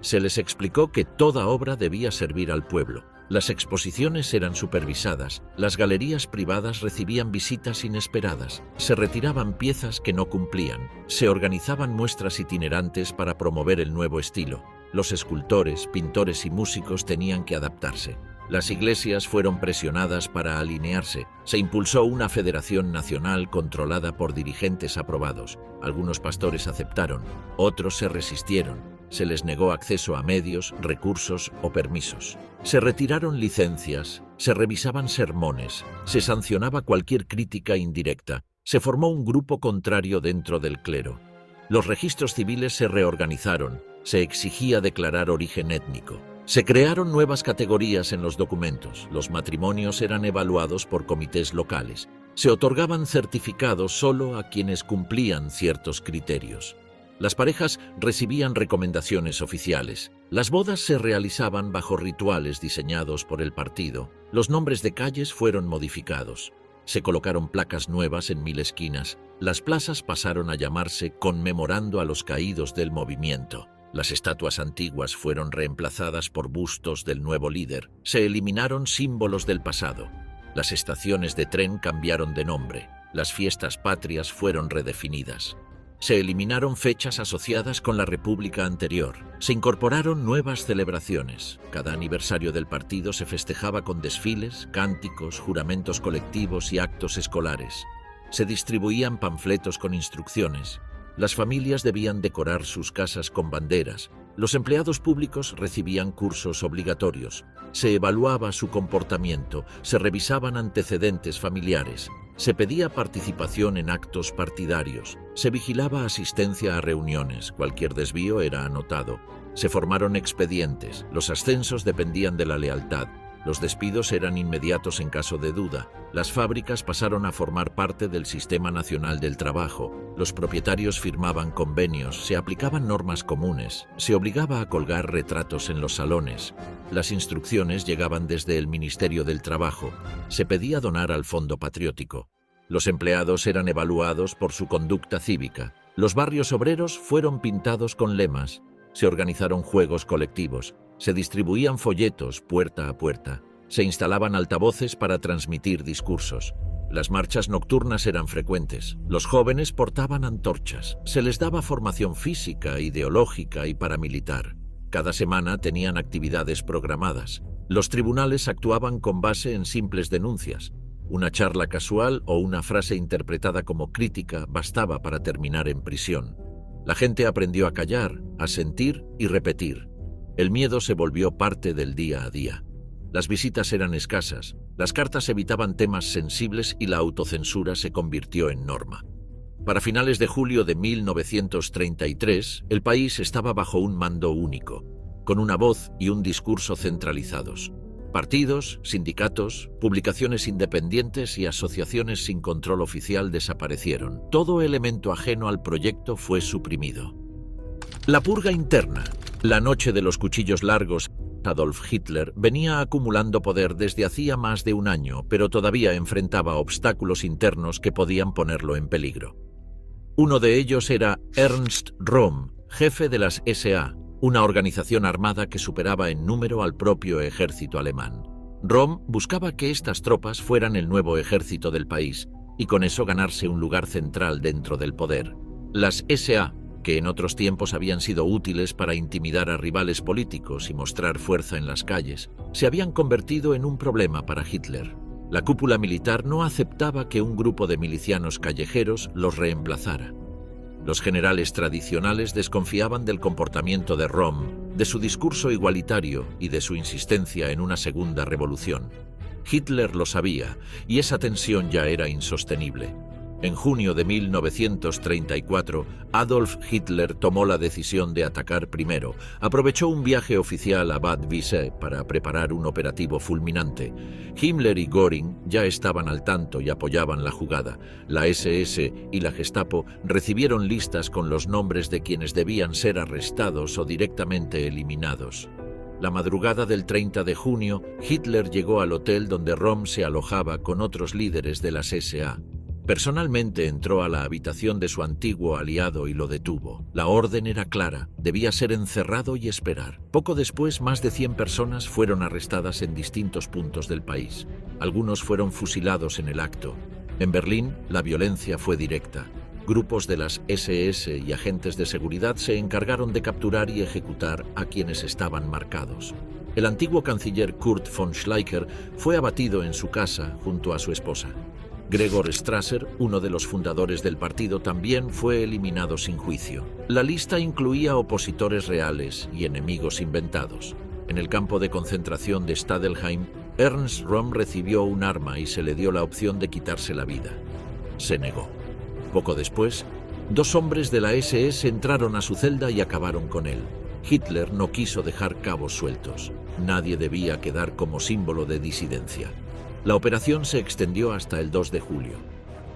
Se les explicó que toda obra debía servir al pueblo. Las exposiciones eran supervisadas. Las galerías privadas recibían visitas inesperadas. Se retiraban piezas que no cumplían. Se organizaban muestras itinerantes para promover el nuevo estilo. Los escultores, pintores y músicos tenían que adaptarse. Las iglesias fueron presionadas para alinearse. Se impulsó una federación nacional controlada por dirigentes aprobados. Algunos pastores aceptaron, otros se resistieron. Se les negó acceso a medios, recursos o permisos. Se retiraron licencias, se revisaban sermones, se sancionaba cualquier crítica indirecta. Se formó un grupo contrario dentro del clero. Los registros civiles se reorganizaron. Se exigía declarar origen étnico. Se crearon nuevas categorías en los documentos. Los matrimonios eran evaluados por comités locales. Se otorgaban certificados solo a quienes cumplían ciertos criterios. Las parejas recibían recomendaciones oficiales. Las bodas se realizaban bajo rituales diseñados por el partido. Los nombres de calles fueron modificados. Se colocaron placas nuevas en 1000 esquinas. Las plazas pasaron a llamarse conmemorando a los caídos del movimiento. Las estatuas antiguas fueron reemplazadas por bustos del nuevo líder. Se eliminaron símbolos del pasado. Las estaciones de tren cambiaron de nombre. Las fiestas patrias fueron redefinidas. Se eliminaron fechas asociadas con la república anterior. Se incorporaron nuevas celebraciones. Cada aniversario del partido se festejaba con desfiles, cánticos, juramentos colectivos y actos escolares. Se distribuían panfletos con instrucciones. Las familias debían decorar sus casas con banderas. Los empleados públicos recibían cursos obligatorios. Se evaluaba su comportamiento, se revisaban antecedentes familiares. Se pedía participación en actos partidarios, se vigilaba asistencia a reuniones, cualquier desvío era anotado. Se formaron expedientes, los ascensos dependían de la lealtad, los despidos eran inmediatos en caso de duda. Las fábricas pasaron a formar parte del Sistema Nacional del Trabajo. Los propietarios firmaban convenios, se aplicaban normas comunes, se obligaba a colgar retratos en los salones. Las instrucciones llegaban desde el Ministerio del Trabajo. Se pedía donar al Fondo Patriótico. Los empleados eran evaluados por su conducta cívica. Los barrios obreros fueron pintados con lemas. Se organizaron juegos colectivos. Se distribuían folletos puerta a puerta. Se instalaban altavoces para transmitir discursos. Las marchas nocturnas eran frecuentes. Los jóvenes portaban antorchas. Se les daba formación física, ideológica y paramilitar. Cada semana tenían actividades programadas. Los tribunales actuaban con base en simples denuncias. Una charla casual o una frase interpretada como crítica bastaba para terminar en prisión. La gente aprendió a callar, a sentir y repetir. El miedo se volvió parte del día a día. Las visitas eran escasas, las cartas evitaban temas sensibles y la autocensura se convirtió en norma. Para finales de julio de 1933, el país estaba bajo un mando único, con una voz y un discurso centralizados. Partidos, sindicatos, publicaciones independientes y asociaciones sin control oficial desaparecieron. Todo elemento ajeno al proyecto fue suprimido. La purga interna. La noche de los cuchillos largos. Adolf Hitler venía acumulando poder desde hacía más de un año, pero todavía enfrentaba obstáculos internos que podían ponerlo en peligro. Uno de ellos era Ernst Röhm, jefe de las SA, una organización armada que superaba en número al propio ejército alemán. Röhm buscaba que estas tropas fueran el nuevo ejército del país y con eso ganarse un lugar central dentro del poder. Las SA, que en otros tiempos habían sido útiles para intimidar a rivales políticos y mostrar fuerza en las calles, se habían convertido en un problema para Hitler. La cúpula militar no aceptaba que un grupo de milicianos callejeros los reemplazara. Los generales tradicionales desconfiaban del comportamiento de Röhm, de su discurso igualitario y de su insistencia en una segunda revolución. Hitler lo sabía, y esa tensión ya era insostenible. En junio de 1934, Adolf Hitler tomó la decisión de atacar primero. Aprovechó un viaje oficial a Bad Wiessee para preparar un operativo fulminante. Himmler y Göring ya estaban al tanto y apoyaban la jugada. La SS y la Gestapo recibieron listas con los nombres de quienes debían ser arrestados o directamente eliminados. La madrugada del 30 de junio, Hitler llegó al hotel donde Röhm se alojaba con otros líderes de las SA. Personalmente entró a la habitación de su antiguo aliado y lo detuvo. La orden era clara, debía ser encerrado y esperar. Poco después, más de 100 personas fueron arrestadas en distintos puntos del país. Algunos fueron fusilados en el acto. En Berlín, la violencia fue directa. Grupos de las SS y agentes de seguridad se encargaron de capturar y ejecutar a quienes estaban marcados. El antiguo canciller Kurt von Schleicher fue abatido en su casa junto a su esposa. Gregor Strasser, uno de los fundadores del partido, también fue eliminado sin juicio. La lista incluía opositores reales y enemigos inventados. En el campo de concentración de Stadelheim, Ernst Röhm recibió un arma y se le dio la opción de quitarse la vida. Se negó. Poco después, 2 hombres de la SS entraron a su celda y acabaron con él. Hitler no quiso dejar cabos sueltos. Nadie debía quedar como símbolo de disidencia. La operación se extendió hasta el 2 de julio.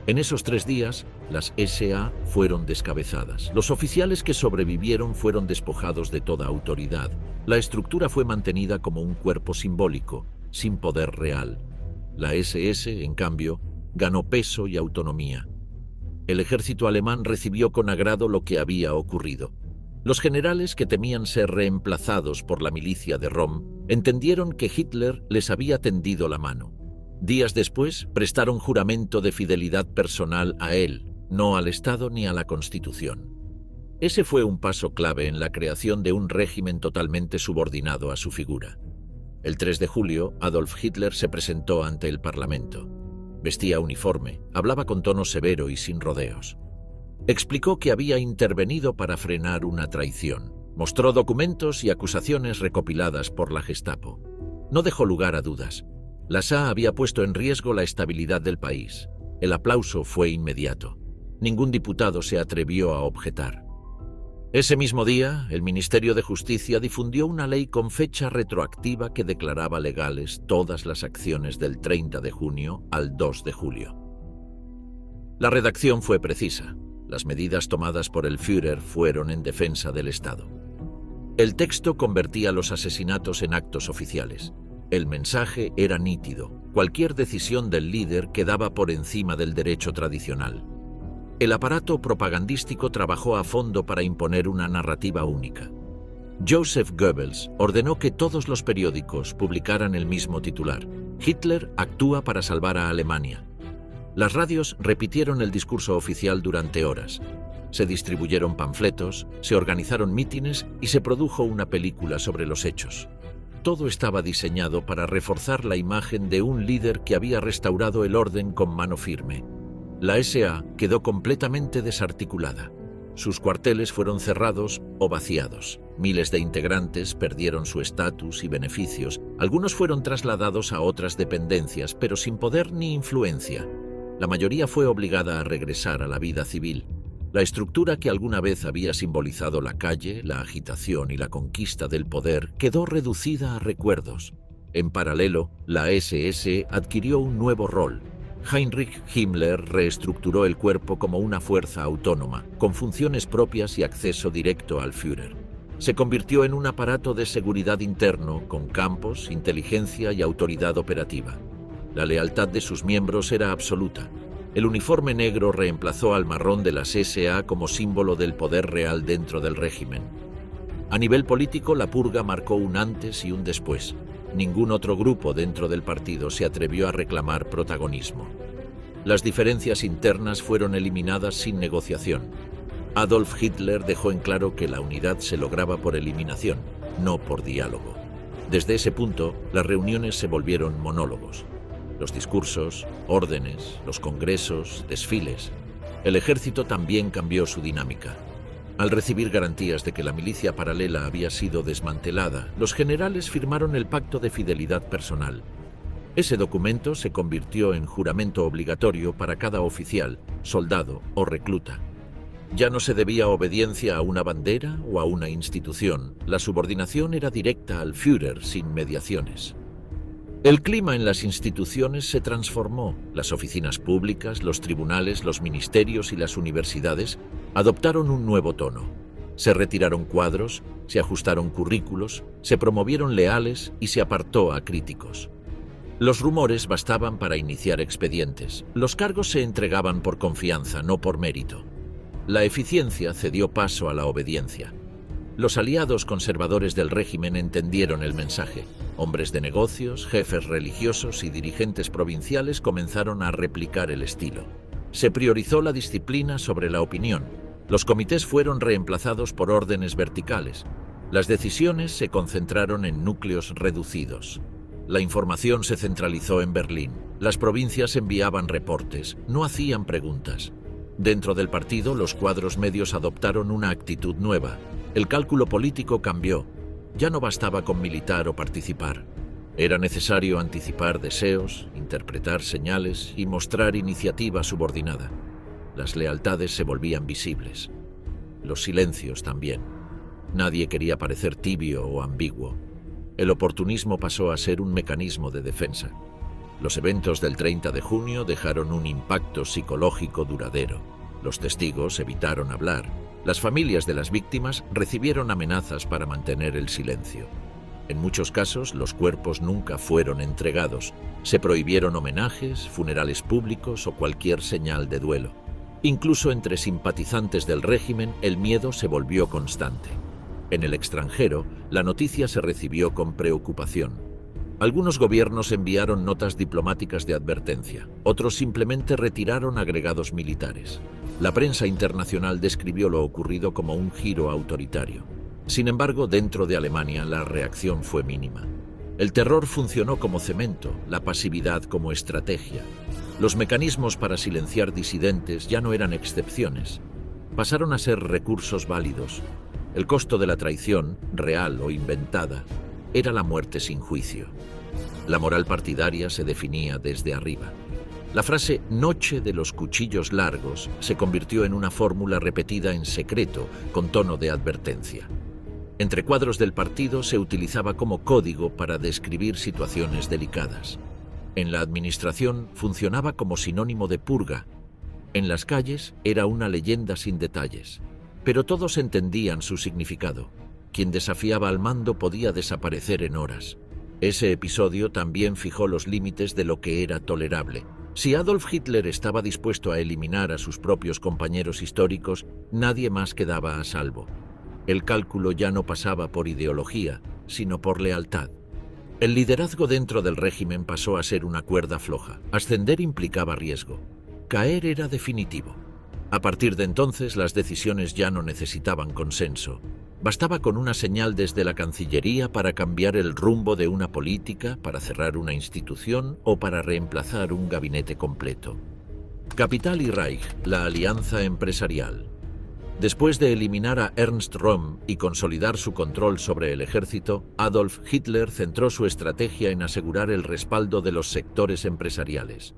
En esos 3 días, las SA fueron descabezadas. Los oficiales que sobrevivieron fueron despojados de toda autoridad. La estructura fue mantenida como un cuerpo simbólico, sin poder real. La SS, en cambio, ganó peso y autonomía. El ejército alemán recibió con agrado lo que había ocurrido. Los generales, que temían ser reemplazados por la milicia de Rom, entendieron que Hitler les había tendido la mano. Días después, prestaron juramento de fidelidad personal a él, no al Estado ni a la Constitución. Ese fue un paso clave en la creación de un régimen totalmente subordinado a su figura. El 3 de julio, Adolf Hitler se presentó ante el Parlamento. Vestía uniforme, hablaba con tono severo y sin rodeos. Explicó que había intervenido para frenar una traición. Mostró documentos y acusaciones recopiladas por la Gestapo. No dejó lugar a dudas. La SA había puesto en riesgo la estabilidad del país. El aplauso fue inmediato. Ningún diputado se atrevió a objetar. Ese mismo día, el Ministerio de Justicia difundió una ley con fecha retroactiva que declaraba legales todas las acciones del 30 de junio al 2 de julio. La redacción fue precisa. Las medidas tomadas por el Führer fueron en defensa del Estado. El texto convertía los asesinatos en actos oficiales. El mensaje era nítido. Cualquier decisión del líder quedaba por encima del derecho tradicional. El aparato propagandístico trabajó a fondo para imponer una narrativa única. Joseph Goebbels ordenó que todos los periódicos publicaran el mismo titular: Hitler actúa para salvar a Alemania. Las radios repitieron el discurso oficial durante horas. Se distribuyeron panfletos, se organizaron mítines y se produjo una película sobre los hechos. Todo estaba diseñado para reforzar la imagen de un líder que había restaurado el orden con mano firme. La SA quedó completamente desarticulada. Sus cuarteles fueron cerrados o vaciados. Miles de integrantes perdieron su estatus y beneficios. Algunos fueron trasladados a otras dependencias, pero sin poder ni influencia. La mayoría fue obligada a regresar a la vida civil. La estructura que alguna vez había simbolizado la calle, la agitación y la conquista del poder quedó reducida a recuerdos. En paralelo, la SS adquirió un nuevo rol. Heinrich Himmler reestructuró el cuerpo como una fuerza autónoma, con funciones propias y acceso directo al Führer. Se convirtió en un aparato de seguridad interno, con campos, inteligencia y autoridad operativa. La lealtad de sus miembros era absoluta. El uniforme negro reemplazó al marrón de las SA como símbolo del poder real dentro del régimen. A nivel político, la purga marcó un antes y un después. Ningún otro grupo dentro del partido se atrevió a reclamar protagonismo. Las diferencias internas fueron eliminadas sin negociación. Adolf Hitler dejó en claro que la unidad se lograba por eliminación, no por diálogo. Desde ese punto, las reuniones se volvieron monólogos. Los discursos, órdenes, los congresos, desfiles. El ejército también cambió su dinámica. Al recibir garantías de que la milicia paralela había sido desmantelada, los generales firmaron el Pacto de Fidelidad Personal. Ese documento se convirtió en juramento obligatorio para cada oficial, soldado o recluta. Ya no se debía obediencia a una bandera o a una institución. La subordinación era directa al Führer sin mediaciones. El clima en las instituciones se transformó. Las oficinas públicas, los tribunales, los ministerios y las universidades adoptaron un nuevo tono. Se retiraron cuadros, se ajustaron currículos, se promovieron leales y se apartó a críticos. Los rumores bastaban para iniciar expedientes. Los cargos se entregaban por confianza, no por mérito. La eficiencia cedió paso a la obediencia. Los aliados conservadores del régimen entendieron el mensaje. Hombres de negocios, jefes religiosos y dirigentes provinciales comenzaron a replicar el estilo. Se priorizó la disciplina sobre la opinión. Los comités fueron reemplazados por órdenes verticales. Las decisiones se concentraron en núcleos reducidos. La información se centralizó en Berlín. Las provincias enviaban reportes, no hacían preguntas. Dentro del partido, los cuadros medios adoptaron una actitud nueva. El cálculo político cambió. Ya no bastaba con militar o participar. Era necesario anticipar deseos, interpretar señales y mostrar iniciativa subordinada. Las lealtades se volvían visibles. Los silencios también. Nadie quería parecer tibio o ambiguo. El oportunismo pasó a ser un mecanismo de defensa. Los eventos del 30 de junio dejaron un impacto psicológico duradero. Los testigos evitaron hablar. Las familias de las víctimas recibieron amenazas para mantener el silencio. En muchos casos, los cuerpos nunca fueron entregados. Se prohibieron homenajes, funerales públicos o cualquier señal de duelo. Incluso entre simpatizantes del régimen, el miedo se volvió constante. En el extranjero, la noticia se recibió con preocupación. Algunos gobiernos enviaron notas diplomáticas de advertencia, otros simplemente retiraron agregados militares. La prensa internacional describió lo ocurrido como un giro autoritario. Sin embargo, dentro de Alemania la reacción fue mínima. El terror funcionó como cemento, la pasividad como estrategia. Los mecanismos para silenciar disidentes ya no eran excepciones. Pasaron a ser recursos válidos. El costo de la traición, real o inventada, era la muerte sin juicio. La moral partidaria se definía desde arriba. La frase «noche de los cuchillos largos» se convirtió en una fórmula repetida en secreto con tono de advertencia. Entre cuadros del partido se utilizaba como código para describir situaciones delicadas. En la administración funcionaba como sinónimo de purga. En las calles era una leyenda sin detalles. Pero todos entendían su significado. Quien desafiaba al mando podía desaparecer en horas. Ese episodio también fijó los límites de lo que era tolerable. Si Adolf Hitler estaba dispuesto a eliminar a sus propios compañeros históricos, nadie más quedaba a salvo. El cálculo ya no pasaba por ideología, sino por lealtad. El liderazgo dentro del régimen pasó a ser una cuerda floja. Ascender implicaba riesgo. Caer era definitivo. A partir de entonces, las decisiones ya no necesitaban consenso. Bastaba con una señal desde la Cancillería para cambiar el rumbo de una política, para cerrar una institución o para reemplazar un gabinete completo. Capital y Reich, la alianza empresarial. Después de eliminar a Ernst Röhm y consolidar su control sobre el ejército, Adolf Hitler centró su estrategia en asegurar el respaldo de los sectores empresariales.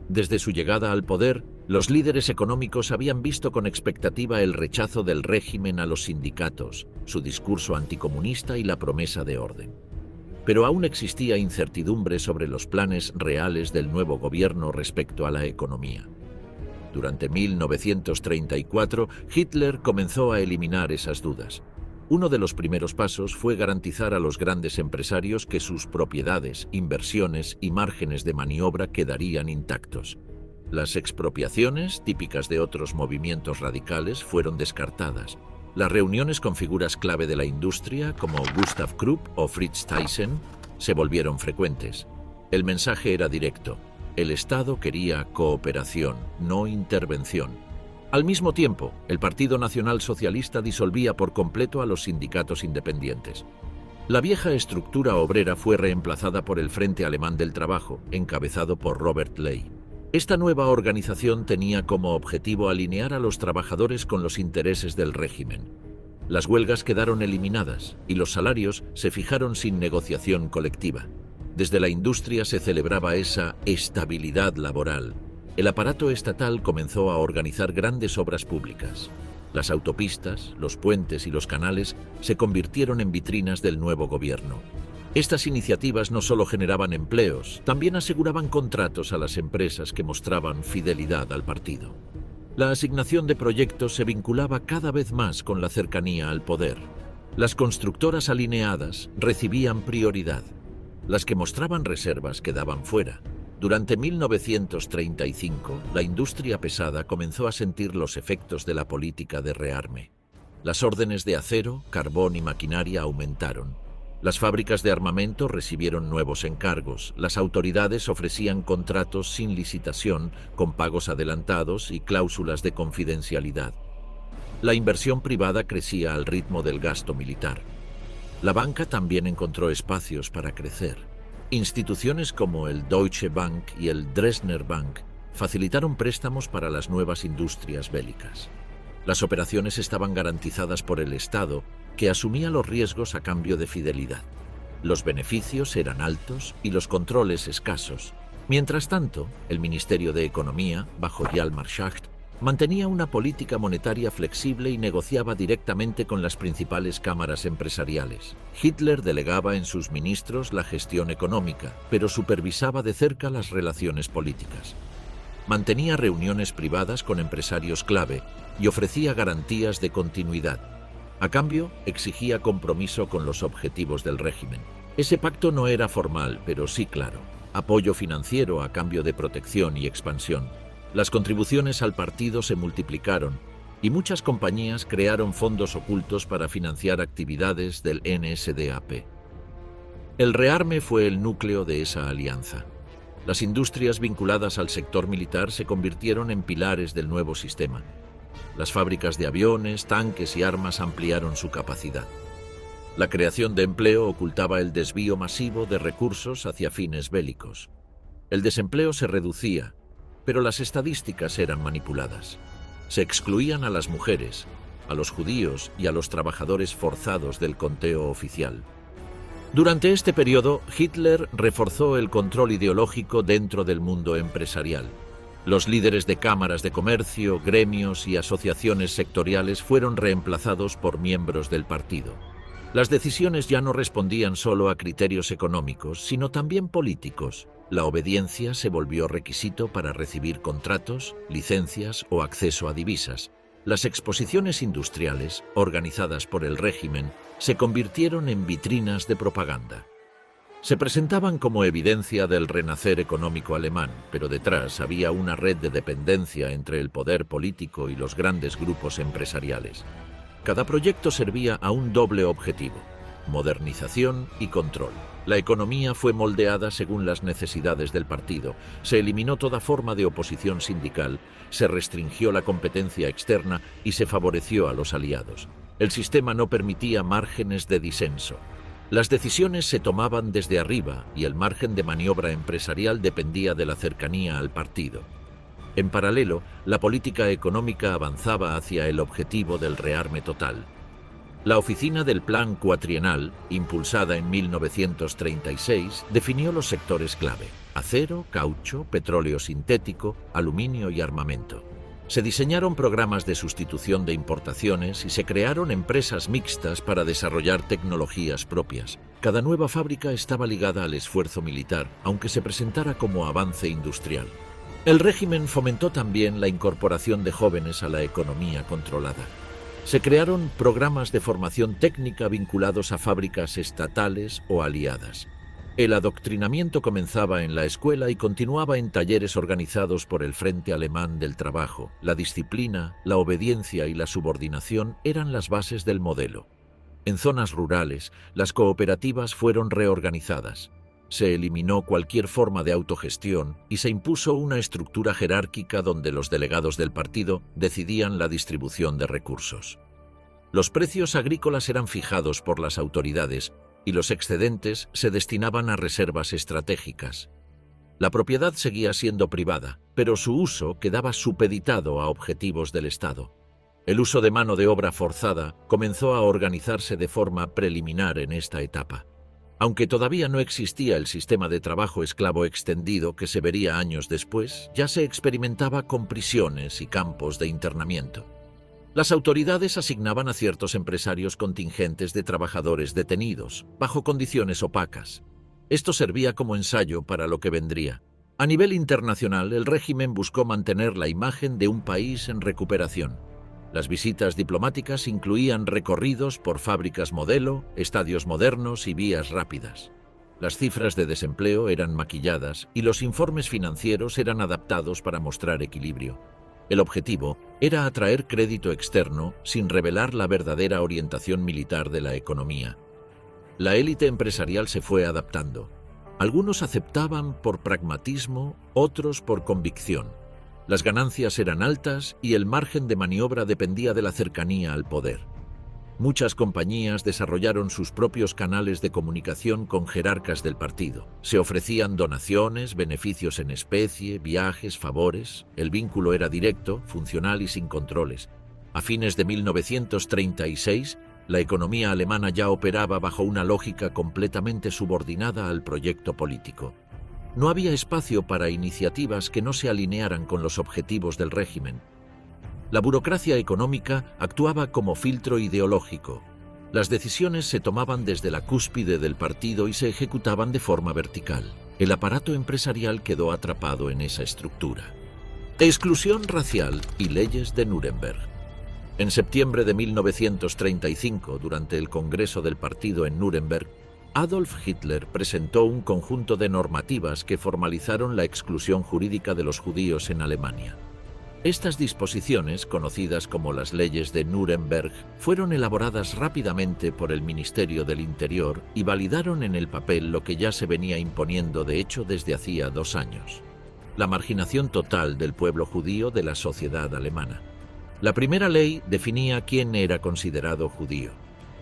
Desde su llegada al poder, los líderes económicos habían visto con expectativa el rechazo del régimen a los sindicatos, su discurso anticomunista y la promesa de orden. Pero aún existía incertidumbre sobre los planes reales del nuevo gobierno respecto a la economía. Durante 1934, Hitler comenzó a eliminar esas dudas. Uno de los primeros pasos fue garantizar a los grandes empresarios que sus propiedades, inversiones y márgenes de maniobra quedarían intactos. Las expropiaciones, típicas de otros movimientos radicales, fueron descartadas. Las reuniones con figuras clave de la industria, como Gustav Krupp o Fritz Thyssen, se volvieron frecuentes. El mensaje era directo. El Estado quería cooperación, no intervención. Al mismo tiempo, el Partido Nacional Socialista disolvía por completo a los sindicatos independientes. La vieja estructura obrera fue reemplazada por el Frente Alemán del Trabajo, encabezado por Robert Ley. Esta nueva organización tenía como objetivo alinear a los trabajadores con los intereses del régimen. Las huelgas quedaron eliminadas y los salarios se fijaron sin negociación colectiva. Desde la industria se celebraba esa estabilidad laboral. El aparato estatal comenzó a organizar grandes obras públicas. Las autopistas, los puentes y los canales se convirtieron en vitrinas del nuevo gobierno. Estas iniciativas no solo generaban empleos, también aseguraban contratos a las empresas que mostraban fidelidad al partido. La asignación de proyectos se vinculaba cada vez más con la cercanía al poder. Las constructoras alineadas recibían prioridad. Las que mostraban reservas quedaban fuera. Durante 1935, la industria pesada comenzó a sentir los efectos de la política de rearme. Las órdenes de acero, carbón y maquinaria aumentaron. Las fábricas de armamento recibieron nuevos encargos. Las autoridades ofrecían contratos sin licitación, con pagos adelantados y cláusulas de confidencialidad. La inversión privada crecía al ritmo del gasto militar. La banca también encontró espacios para crecer. Instituciones como el Deutsche Bank y el Dresdner Bank facilitaron préstamos para las nuevas industrias bélicas. Las operaciones estaban garantizadas por el Estado, que asumía los riesgos a cambio de fidelidad. Los beneficios eran altos y los controles escasos. Mientras tanto, el Ministerio de Economía, bajo Hjalmar Schacht, mantenía una política monetaria flexible y negociaba directamente con las principales cámaras empresariales. Hitler delegaba en sus ministros la gestión económica, pero supervisaba de cerca las relaciones políticas. Mantenía reuniones privadas con empresarios clave y ofrecía garantías de continuidad. A cambio, exigía compromiso con los objetivos del régimen. Ese pacto no era formal, pero sí claro. Apoyo financiero a cambio de protección y expansión. Las contribuciones al partido se multiplicaron y muchas compañías crearon fondos ocultos para financiar actividades del NSDAP. El rearme fue el núcleo de esa alianza. Las industrias vinculadas al sector militar se convirtieron en pilares del nuevo sistema. Las fábricas de aviones, tanques y armas ampliaron su capacidad. La creación de empleo ocultaba el desvío masivo de recursos hacia fines bélicos. El desempleo se reducía, pero las estadísticas eran manipuladas. Se excluían a las mujeres, a los judíos y a los trabajadores forzados del conteo oficial. Durante este periodo, Hitler reforzó el control ideológico dentro del mundo empresarial. Los líderes de cámaras de comercio, gremios y asociaciones sectoriales fueron reemplazados por miembros del partido. Las decisiones ya no respondían solo a criterios económicos, sino también políticos. La obediencia se volvió requisito para recibir contratos, licencias o acceso a divisas. Las exposiciones industriales, organizadas por el régimen, se convirtieron en vitrinas de propaganda. Se presentaban como evidencia del renacer económico alemán, pero detrás había una red de dependencia entre el poder político y los grandes grupos empresariales. Cada proyecto servía a un doble objetivo: modernización y control. La economía fue moldeada según las necesidades del partido. Se eliminó toda forma de oposición sindical, se restringió la competencia externa y se favoreció a los aliados. El sistema no permitía márgenes de disenso. Las decisiones se tomaban desde arriba y el margen de maniobra empresarial dependía de la cercanía al partido. En paralelo, la política económica avanzaba hacia el objetivo del rearme total. La oficina del Plan Cuatrienal, impulsada en 1936, definió los sectores clave: acero, caucho, petróleo sintético, aluminio y armamento. Se diseñaron programas de sustitución de importaciones y se crearon empresas mixtas para desarrollar tecnologías propias. Cada nueva fábrica estaba ligada al esfuerzo militar, aunque se presentara como avance industrial. El régimen fomentó también la incorporación de jóvenes a la economía controlada. Se crearon programas de formación técnica vinculados a fábricas estatales o aliadas. El adoctrinamiento comenzaba en la escuela y continuaba en talleres organizados por el Frente Alemán del Trabajo. La disciplina, la obediencia y la subordinación eran las bases del modelo. En zonas rurales, las cooperativas fueron reorganizadas. Se eliminó cualquier forma de autogestión y se impuso una estructura jerárquica donde los delegados del partido decidían la distribución de recursos. Los precios agrícolas eran fijados por las autoridades y los excedentes se destinaban a reservas estratégicas. La propiedad seguía siendo privada, pero su uso quedaba supeditado a objetivos del Estado. El uso de mano de obra forzada comenzó a organizarse de forma preliminar en esta etapa. Aunque todavía no existía el sistema de trabajo esclavo extendido que se vería años después, ya se experimentaba con prisiones y campos de internamiento. Las autoridades asignaban a ciertos empresarios contingentes de trabajadores detenidos, bajo condiciones opacas. Esto servía como ensayo para lo que vendría. A nivel internacional, el régimen buscó mantener la imagen de un país en recuperación. Las visitas diplomáticas incluían recorridos por fábricas modelo, estadios modernos y vías rápidas. Las cifras de desempleo eran maquilladas y los informes financieros eran adaptados para mostrar equilibrio. El objetivo era atraer crédito externo sin revelar la verdadera orientación militar de la economía. La élite empresarial se fue adaptando. Algunos aceptaban por pragmatismo, otros por convicción. Las ganancias eran altas y el margen de maniobra dependía de la cercanía al poder. Muchas compañías desarrollaron sus propios canales de comunicación con jerarcas del partido. Se ofrecían donaciones, beneficios en especie, viajes, favores. El vínculo era directo, funcional y sin controles. A fines de 1936, la economía alemana ya operaba bajo una lógica completamente subordinada al proyecto político. No había espacio para iniciativas que no se alinearan con los objetivos del régimen. La burocracia económica actuaba como filtro ideológico. Las decisiones se tomaban desde la cúspide del partido y se ejecutaban de forma vertical. El aparato empresarial quedó atrapado en esa estructura. Exclusión racial y leyes de Nuremberg. En septiembre de 1935, durante el Congreso del Partido en Nuremberg, Adolf Hitler presentó un conjunto de normativas que formalizaron la exclusión jurídica de los judíos en Alemania. Estas disposiciones, conocidas como las leyes de Nuremberg, fueron elaboradas rápidamente por el Ministerio del Interior y validaron en el papel lo que ya se venía imponiendo de hecho desde hacía 2 años: la marginación total del pueblo judío de la sociedad alemana. La primera ley definía quién era considerado judío.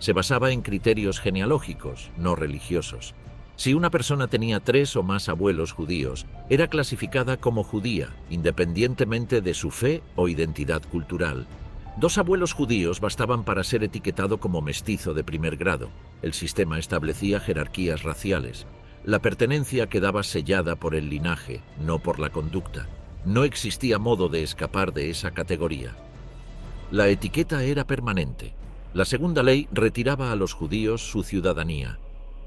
Se basaba en criterios genealógicos, no religiosos. Si una persona tenía 3 o más abuelos judíos, era clasificada como judía, independientemente de su fe o identidad cultural. 2 abuelos judíos bastaban para ser etiquetado como mestizo de primer grado. El sistema establecía jerarquías raciales. La pertenencia quedaba sellada por el linaje, no por la conducta. No existía modo de escapar de esa categoría. La etiqueta era permanente. La segunda ley retiraba a los judíos su ciudadanía.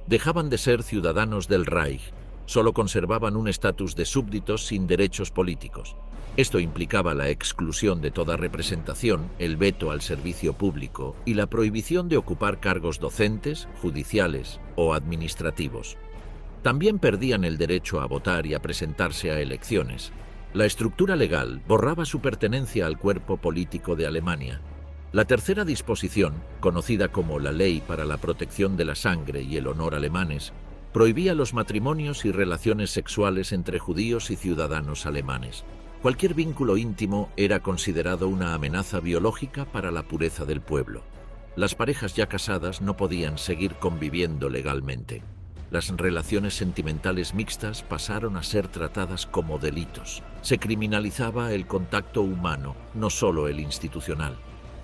Dejaban de ser ciudadanos del Reich, solo conservaban un estatus de súbditos sin derechos políticos. Esto implicaba la exclusión de toda representación, el veto al servicio público y la prohibición de ocupar cargos docentes, judiciales o administrativos. También perdían el derecho a votar y a presentarse a elecciones. La estructura legal borraba su pertenencia al cuerpo político de Alemania. La tercera disposición, conocida como la Ley para la Protección de la Sangre y el Honor alemanes, prohibía los matrimonios y relaciones sexuales entre judíos y ciudadanos alemanes. Cualquier vínculo íntimo era considerado una amenaza biológica para la pureza del pueblo. Las parejas ya casadas no podían seguir conviviendo legalmente. Las relaciones sentimentales mixtas pasaron a ser tratadas como delitos. Se criminalizaba el contacto humano, no solo el institucional.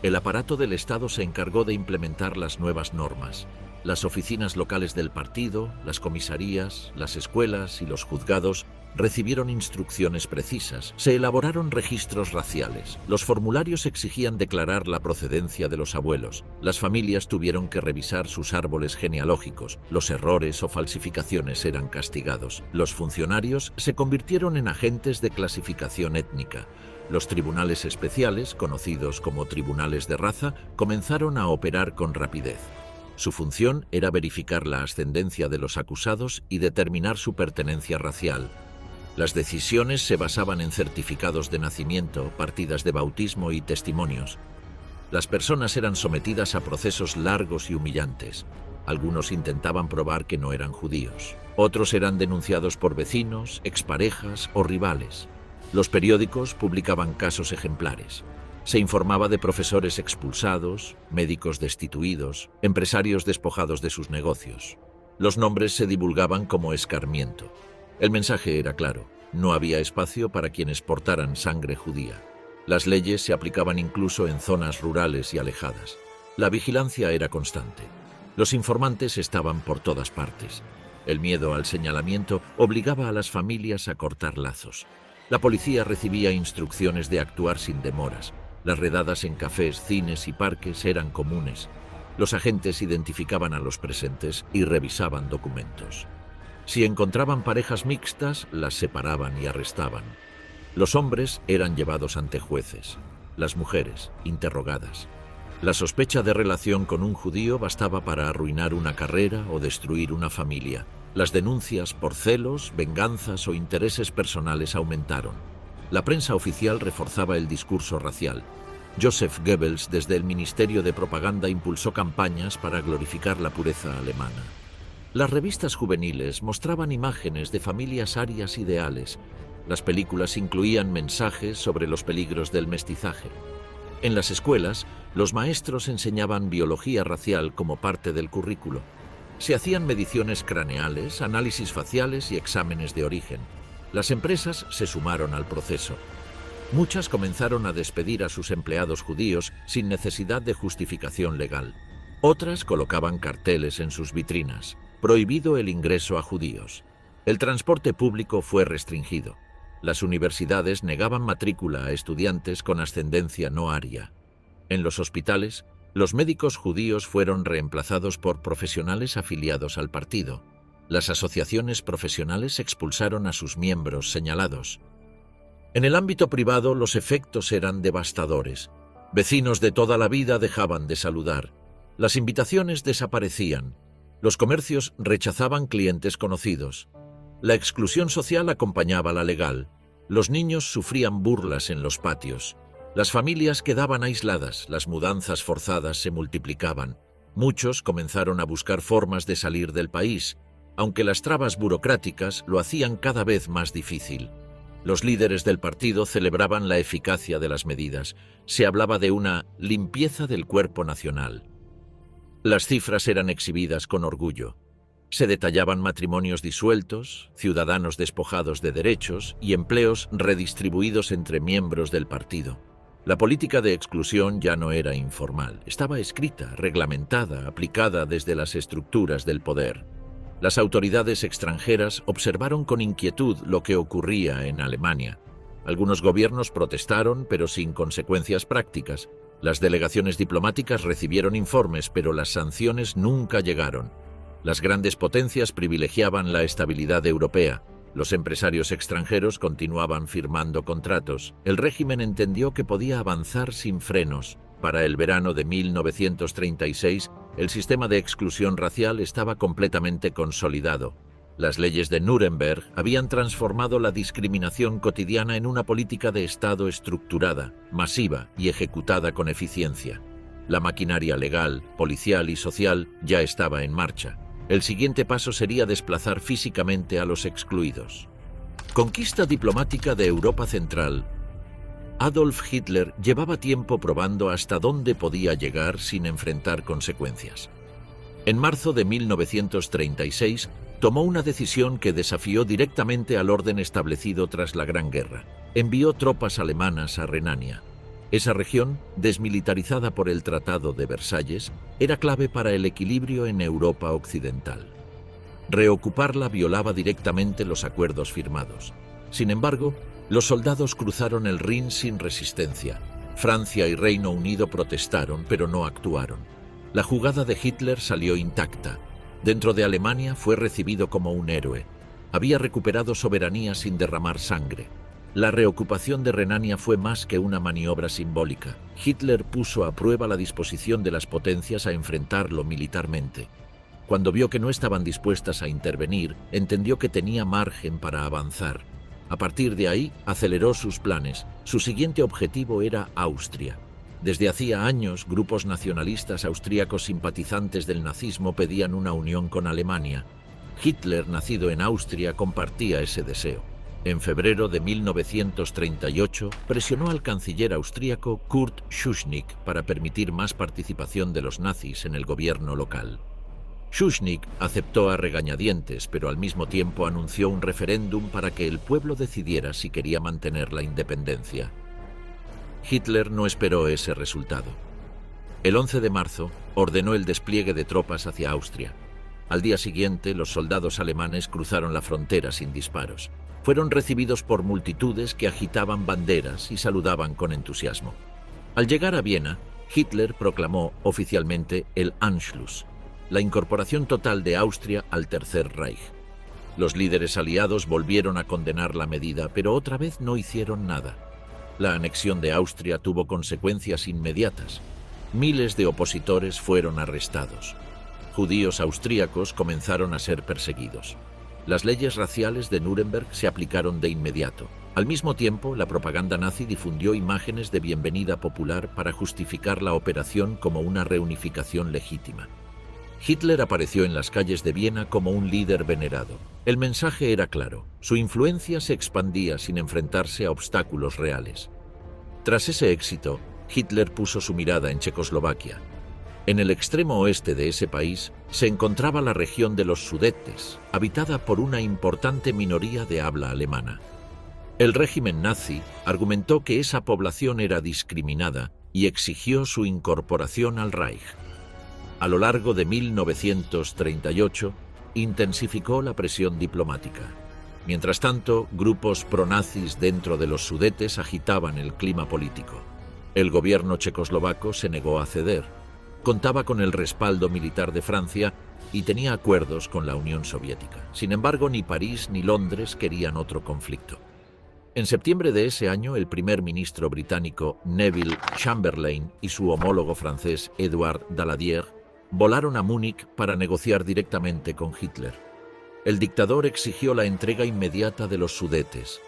El aparato del Estado se encargó de implementar las nuevas normas. Las oficinas locales del partido, las comisarías, las escuelas y los juzgados recibieron instrucciones precisas. Se elaboraron registros raciales. Los formularios exigían declarar la procedencia de los abuelos. Las familias tuvieron que revisar sus árboles genealógicos. Los errores o falsificaciones eran castigados. Los funcionarios se convirtieron en agentes de clasificación étnica. Los tribunales especiales, conocidos como tribunales de raza, comenzaron a operar con rapidez. Su función era verificar la ascendencia de los acusados y determinar su pertenencia racial. Las decisiones se basaban en certificados de nacimiento, partidas de bautismo y testimonios. Las personas eran sometidas a procesos largos y humillantes. Algunos intentaban probar que no eran judíos. Otros eran denunciados por vecinos, exparejas o rivales. Los periódicos publicaban casos ejemplares. Se informaba de profesores expulsados, médicos destituidos, empresarios despojados de sus negocios. Los nombres se divulgaban como escarmiento. El mensaje era claro: no había espacio para quienes portaran sangre judía. Las leyes se aplicaban incluso en zonas rurales y alejadas. La vigilancia era constante. Los informantes estaban por todas partes. El miedo al señalamiento obligaba a las familias a cortar lazos. La policía recibía instrucciones de actuar sin demoras. Las redadas en cafés, cines y parques eran comunes. Los agentes identificaban a los presentes y revisaban documentos. Si encontraban parejas mixtas, las separaban y arrestaban. Los hombres eran llevados ante jueces, las mujeres interrogadas. La sospecha de relación con un judío bastaba para arruinar una carrera o destruir una familia. Las denuncias por celos, venganzas o intereses personales aumentaron. La prensa oficial reforzaba el discurso racial. Joseph Goebbels, desde el Ministerio de Propaganda, impulsó campañas para glorificar la pureza alemana. Las revistas juveniles mostraban imágenes de familias arias ideales. Las películas incluían mensajes sobre los peligros del mestizaje. En las escuelas, los maestros enseñaban biología racial como parte del currículo. Se hacían mediciones craneales, análisis faciales y exámenes de origen. Las empresas se sumaron al proceso. Muchas comenzaron a despedir a sus empleados judíos sin necesidad de justificación legal. Otras colocaban carteles en sus vitrinas: prohibido el ingreso a judíos. El transporte público fue restringido. Las universidades negaban matrícula a estudiantes con ascendencia no aria. En los hospitales, los médicos judíos fueron reemplazados por profesionales afiliados al partido. Las asociaciones profesionales expulsaron a sus miembros señalados. En el ámbito privado, los efectos eran devastadores. Vecinos de toda la vida dejaban de saludar. Las invitaciones desaparecían. Los comercios rechazaban clientes conocidos. La exclusión social acompañaba la legal. Los niños sufrían burlas en los patios. Las familias quedaban aisladas, las mudanzas forzadas se multiplicaban. Muchos comenzaron a buscar formas de salir del país, aunque las trabas burocráticas lo hacían cada vez más difícil. Los líderes del partido celebraban la eficacia de las medidas. Se hablaba de una limpieza del cuerpo nacional. Las cifras eran exhibidas con orgullo. Se detallaban matrimonios disueltos, ciudadanos despojados de derechos y empleos redistribuidos entre miembros del partido. La política de exclusión ya no era informal, estaba escrita, reglamentada, aplicada desde las estructuras del poder. Las autoridades extranjeras observaron con inquietud lo que ocurría en Alemania. Algunos gobiernos protestaron, pero sin consecuencias prácticas. Las delegaciones diplomáticas recibieron informes, pero las sanciones nunca llegaron. Las grandes potencias privilegiaban la estabilidad europea. Los empresarios extranjeros continuaban firmando contratos. El régimen entendió que podía avanzar sin frenos. Para el verano de 1936, el sistema de exclusión racial estaba completamente consolidado. Las leyes de Nuremberg habían transformado la discriminación cotidiana en una política de Estado estructurada, masiva y ejecutada con eficiencia. La maquinaria legal, policial y social ya estaba en marcha. El siguiente paso sería desplazar físicamente a los excluidos. Conquista diplomática de Europa Central. Adolf Hitler llevaba tiempo probando hasta dónde podía llegar sin enfrentar consecuencias. En marzo de 1936, tomó una decisión que desafió directamente al orden establecido tras la Gran Guerra. Envió tropas alemanas a Renania. Esa región, desmilitarizada por el Tratado de Versalles, era clave para el equilibrio en Europa occidental. Reocuparla violaba directamente los acuerdos firmados. Sin embargo, los soldados cruzaron el Rin sin resistencia. Francia y Reino Unido protestaron, pero no actuaron. La jugada de Hitler salió intacta. Dentro de Alemania fue recibido como un héroe. Había recuperado soberanía sin derramar sangre. La reocupación de Renania fue más que una maniobra simbólica. Hitler puso a prueba la disposición de las potencias a enfrentarlo militarmente. Cuando vio que no estaban dispuestas a intervenir, entendió que tenía margen para avanzar. A partir de ahí, aceleró sus planes. Su siguiente objetivo era Austria. Desde hacía años, grupos nacionalistas austríacos simpatizantes del nazismo pedían una unión con Alemania. Hitler, nacido en Austria, compartía ese deseo. En febrero de 1938, presionó al canciller austríaco Kurt Schuschnigg para permitir más participación de los nazis en el gobierno local. Schuschnigg aceptó a regañadientes, pero al mismo tiempo anunció un referéndum para que el pueblo decidiera si quería mantener la independencia. Hitler no esperó ese resultado. El 11 de marzo ordenó el despliegue de tropas hacia Austria. Al día siguiente, los soldados alemanes cruzaron la frontera sin disparos. Fueron recibidos por multitudes que agitaban banderas y saludaban con entusiasmo. Al llegar a Viena, Hitler proclamó oficialmente el Anschluss, la incorporación total de Austria al Tercer Reich. Los líderes aliados volvieron a condenar la medida, pero otra vez no hicieron nada. La anexión de Austria tuvo consecuencias inmediatas. Miles de opositores fueron arrestados. Judíos austríacos comenzaron a ser perseguidos. Las leyes raciales de Nuremberg se aplicaron de inmediato. Al mismo tiempo, la propaganda nazi difundió imágenes de bienvenida popular para justificar la operación como una reunificación legítima. Hitler apareció en las calles de Viena como un líder venerado. El mensaje era claro: su influencia se expandía sin enfrentarse a obstáculos reales. Tras ese éxito, Hitler puso su mirada en Checoslovaquia. En el extremo oeste de ese país se encontraba la región de los Sudetes, habitada por una importante minoría de habla alemana. El régimen nazi argumentó que esa población era discriminada y exigió su incorporación al Reich. A lo largo de 1938, intensificó la presión diplomática. Mientras tanto, grupos pronazis dentro de los Sudetes agitaban el clima político. El gobierno checoslovaco se negó a ceder. Contaba con el respaldo militar de Francia y tenía acuerdos con la Unión Soviética. Sin embargo, ni París ni Londres querían otro conflicto. En septiembre de ese año, el primer ministro británico Neville Chamberlain y su homólogo francés Edward Daladier volaron a Múnich para negociar directamente con Hitler. El dictador exigió la entrega inmediata de los Sudetes.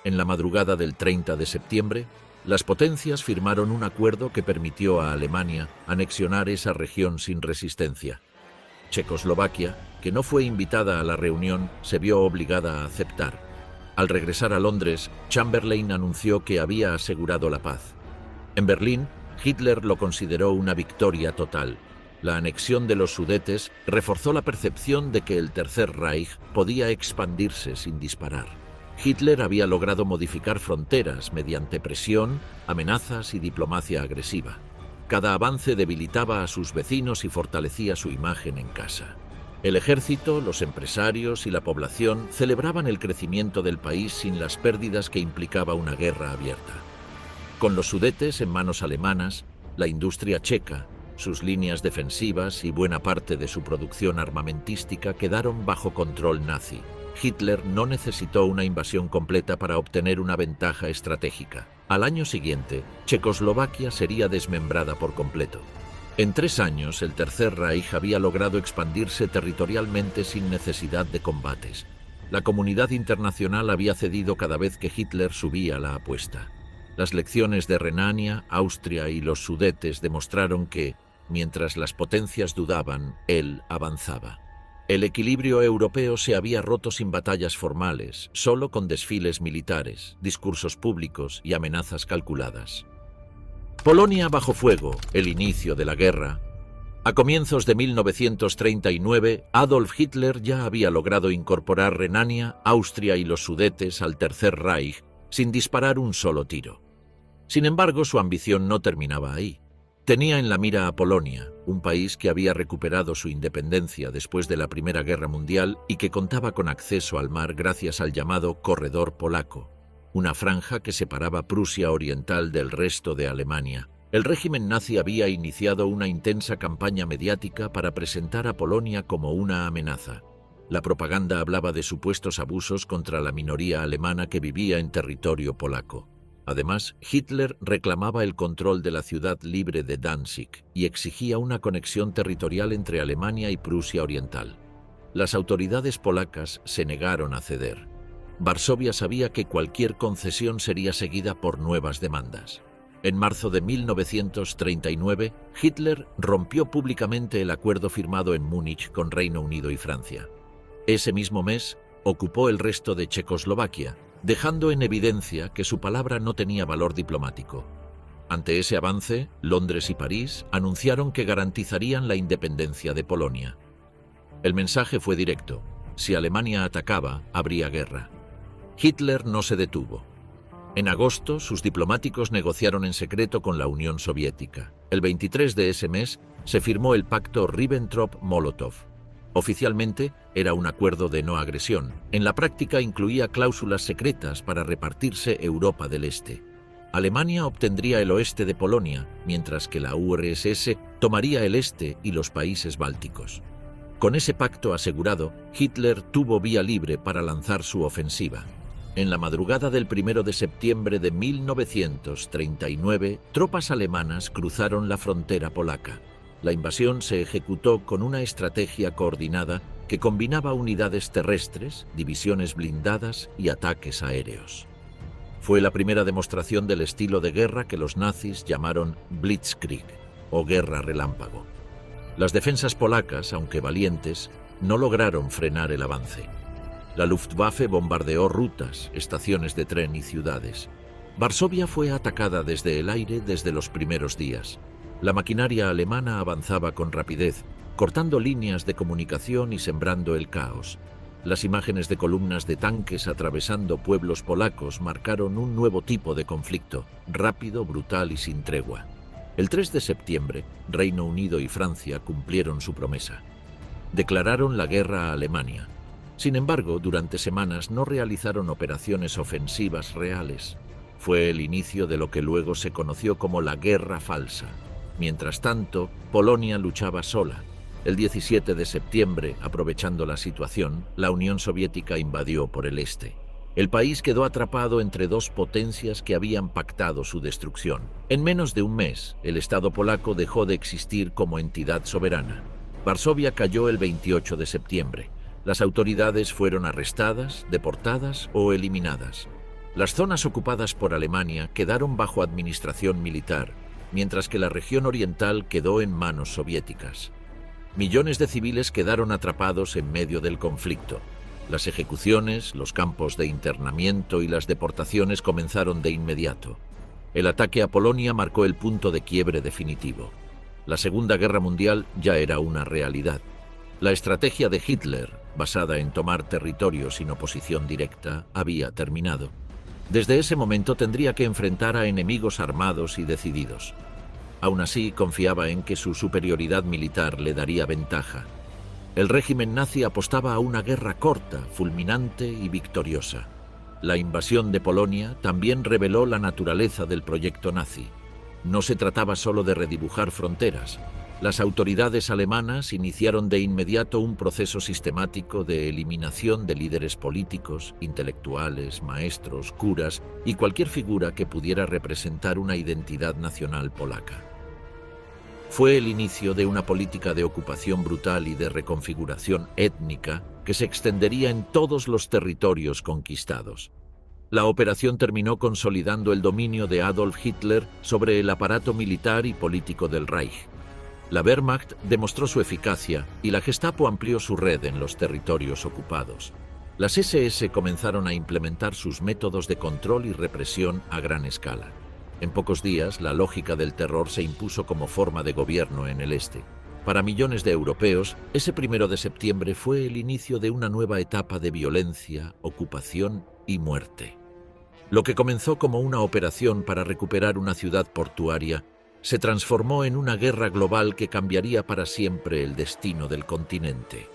En la madrugada del 30 de septiembre, las potencias firmaron un acuerdo que permitió a Alemania anexionar esa región sin resistencia. Checoslovaquia, que no fue invitada a la reunión, se vio obligada a aceptar. Al regresar a Londres, Chamberlain anunció que había asegurado la paz. En Berlín, Hitler lo consideró una victoria total. La anexión de los Sudetes reforzó la percepción de que el Tercer Reich podía expandirse sin disparar. Hitler había logrado modificar fronteras mediante presión, amenazas y diplomacia agresiva. Cada avance debilitaba a sus vecinos y fortalecía su imagen en casa. El ejército, los empresarios y la población celebraban el crecimiento del país sin las pérdidas que implicaba una guerra abierta. Con los Sudetes en manos alemanas, la industria checa, sus líneas defensivas y buena parte de su producción armamentística quedaron bajo control nazi. Hitler no necesitó una invasión completa para obtener una ventaja estratégica. Al año siguiente, Checoslovaquia sería desmembrada por completo. En 3 años, el Tercer Reich había logrado expandirse territorialmente sin necesidad de combates. La comunidad internacional había cedido cada vez que Hitler subía la apuesta. Las lecciones de Renania, Austria y los Sudetes demostraron que, mientras las potencias dudaban, él avanzaba. El equilibrio europeo se había roto sin batallas formales, solo con desfiles militares, discursos públicos y amenazas calculadas. Polonia bajo fuego, el inicio de la guerra. A comienzos de 1939, Adolf Hitler ya había logrado incorporar Renania, Austria y los Sudetes al Tercer Reich sin disparar un solo tiro. Sin embargo, su ambición no terminaba ahí. Tenía en la mira a Polonia, un país que había recuperado su independencia después de la Primera Guerra Mundial y que contaba con acceso al mar gracias al llamado Corredor Polaco, una franja que separaba Prusia Oriental del resto de Alemania. El régimen nazi había iniciado una intensa campaña mediática para presentar a Polonia como una amenaza. La propaganda hablaba de supuestos abusos contra la minoría alemana que vivía en territorio polaco. Además, Hitler reclamaba el control de la ciudad libre de Danzig y exigía una conexión territorial entre Alemania y Prusia Oriental. Las autoridades polacas se negaron a ceder. Varsovia sabía que cualquier concesión sería seguida por nuevas demandas. En marzo de 1939, Hitler rompió públicamente el acuerdo firmado en Múnich con Reino Unido y Francia. Ese mismo mes, ocupó el resto de Checoslovaquia, dejando en evidencia que su palabra no tenía valor diplomático. Ante ese avance, Londres y París anunciaron que garantizarían la independencia de Polonia. El mensaje fue directo: si Alemania atacaba, habría guerra. Hitler no se detuvo. En agosto, sus diplomáticos negociaron en secreto con la Unión Soviética. El 23 de ese mes se firmó el pacto Ribbentrop-Molotov. Oficialmente, era un acuerdo de no agresión. En la práctica incluía cláusulas secretas para repartirse Europa del Este. Alemania obtendría el oeste de Polonia, mientras que la URSS tomaría el este y los países bálticos. Con ese pacto asegurado, Hitler tuvo vía libre para lanzar su ofensiva. En la madrugada del 1 de septiembre de 1939, tropas alemanas cruzaron la frontera polaca. La invasión se ejecutó con una estrategia coordinada que combinaba unidades terrestres, divisiones blindadas y ataques aéreos. Fue la primera demostración del estilo de guerra que los nazis llamaron Blitzkrieg, o guerra relámpago. Las defensas polacas, aunque valientes, no lograron frenar el avance. La Luftwaffe bombardeó rutas, estaciones de tren y ciudades. Varsovia fue atacada desde el aire desde los primeros días. La maquinaria alemana avanzaba con rapidez, cortando líneas de comunicación y sembrando el caos. Las imágenes de columnas de tanques atravesando pueblos polacos marcaron un nuevo tipo de conflicto, rápido, brutal y sin tregua. El 3 de septiembre, Reino Unido y Francia cumplieron su promesa. Declararon la guerra a Alemania. Sin embargo, durante semanas no realizaron operaciones ofensivas reales. Fue el inicio de lo que luego se conoció como la Guerra Falsa. Mientras tanto, Polonia luchaba sola. El 17 de septiembre, aprovechando la situación, la Unión Soviética invadió por el este. El país quedó atrapado entre dos potencias que habían pactado su destrucción. En menos de un mes, el Estado polaco dejó de existir como entidad soberana. Varsovia cayó el 28 de septiembre. Las autoridades fueron arrestadas, deportadas o eliminadas. Las zonas ocupadas por Alemania quedaron bajo administración militar, mientras que la región oriental quedó en manos soviéticas. Millones de civiles quedaron atrapados en medio del conflicto. Las ejecuciones, los campos de internamiento y las deportaciones comenzaron de inmediato. El ataque a Polonia marcó el punto de quiebre definitivo. La Segunda Guerra Mundial ya era una realidad. La estrategia de Hitler, basada en tomar territorios sin oposición directa, había terminado. Desde ese momento tendría que enfrentar a enemigos armados y decididos. Aún así, confiaba en que su superioridad militar le daría ventaja. El régimen nazi apostaba a una guerra corta, fulminante y victoriosa. La invasión de Polonia también reveló la naturaleza del proyecto nazi. No se trataba solo de redibujar fronteras. Las autoridades alemanas iniciaron de inmediato un proceso sistemático de eliminación de líderes políticos, intelectuales, maestros, curas y cualquier figura que pudiera representar una identidad nacional polaca. Fue el inicio de una política de ocupación brutal y de reconfiguración étnica que se extendería en todos los territorios conquistados. La operación terminó consolidando el dominio de Adolf Hitler sobre el aparato militar y político del Reich. La Wehrmacht demostró su eficacia y la Gestapo amplió su red en los territorios ocupados. Las SS comenzaron a implementar sus métodos de control y represión a gran escala. En pocos días, la lógica del terror se impuso como forma de gobierno en el este. Para millones de europeos, ese 1 de septiembre fue el inicio de una nueva etapa de violencia, ocupación y muerte. Lo que comenzó como una operación para recuperar una ciudad portuaria se transformó en una guerra global que cambiaría para siempre el destino del continente.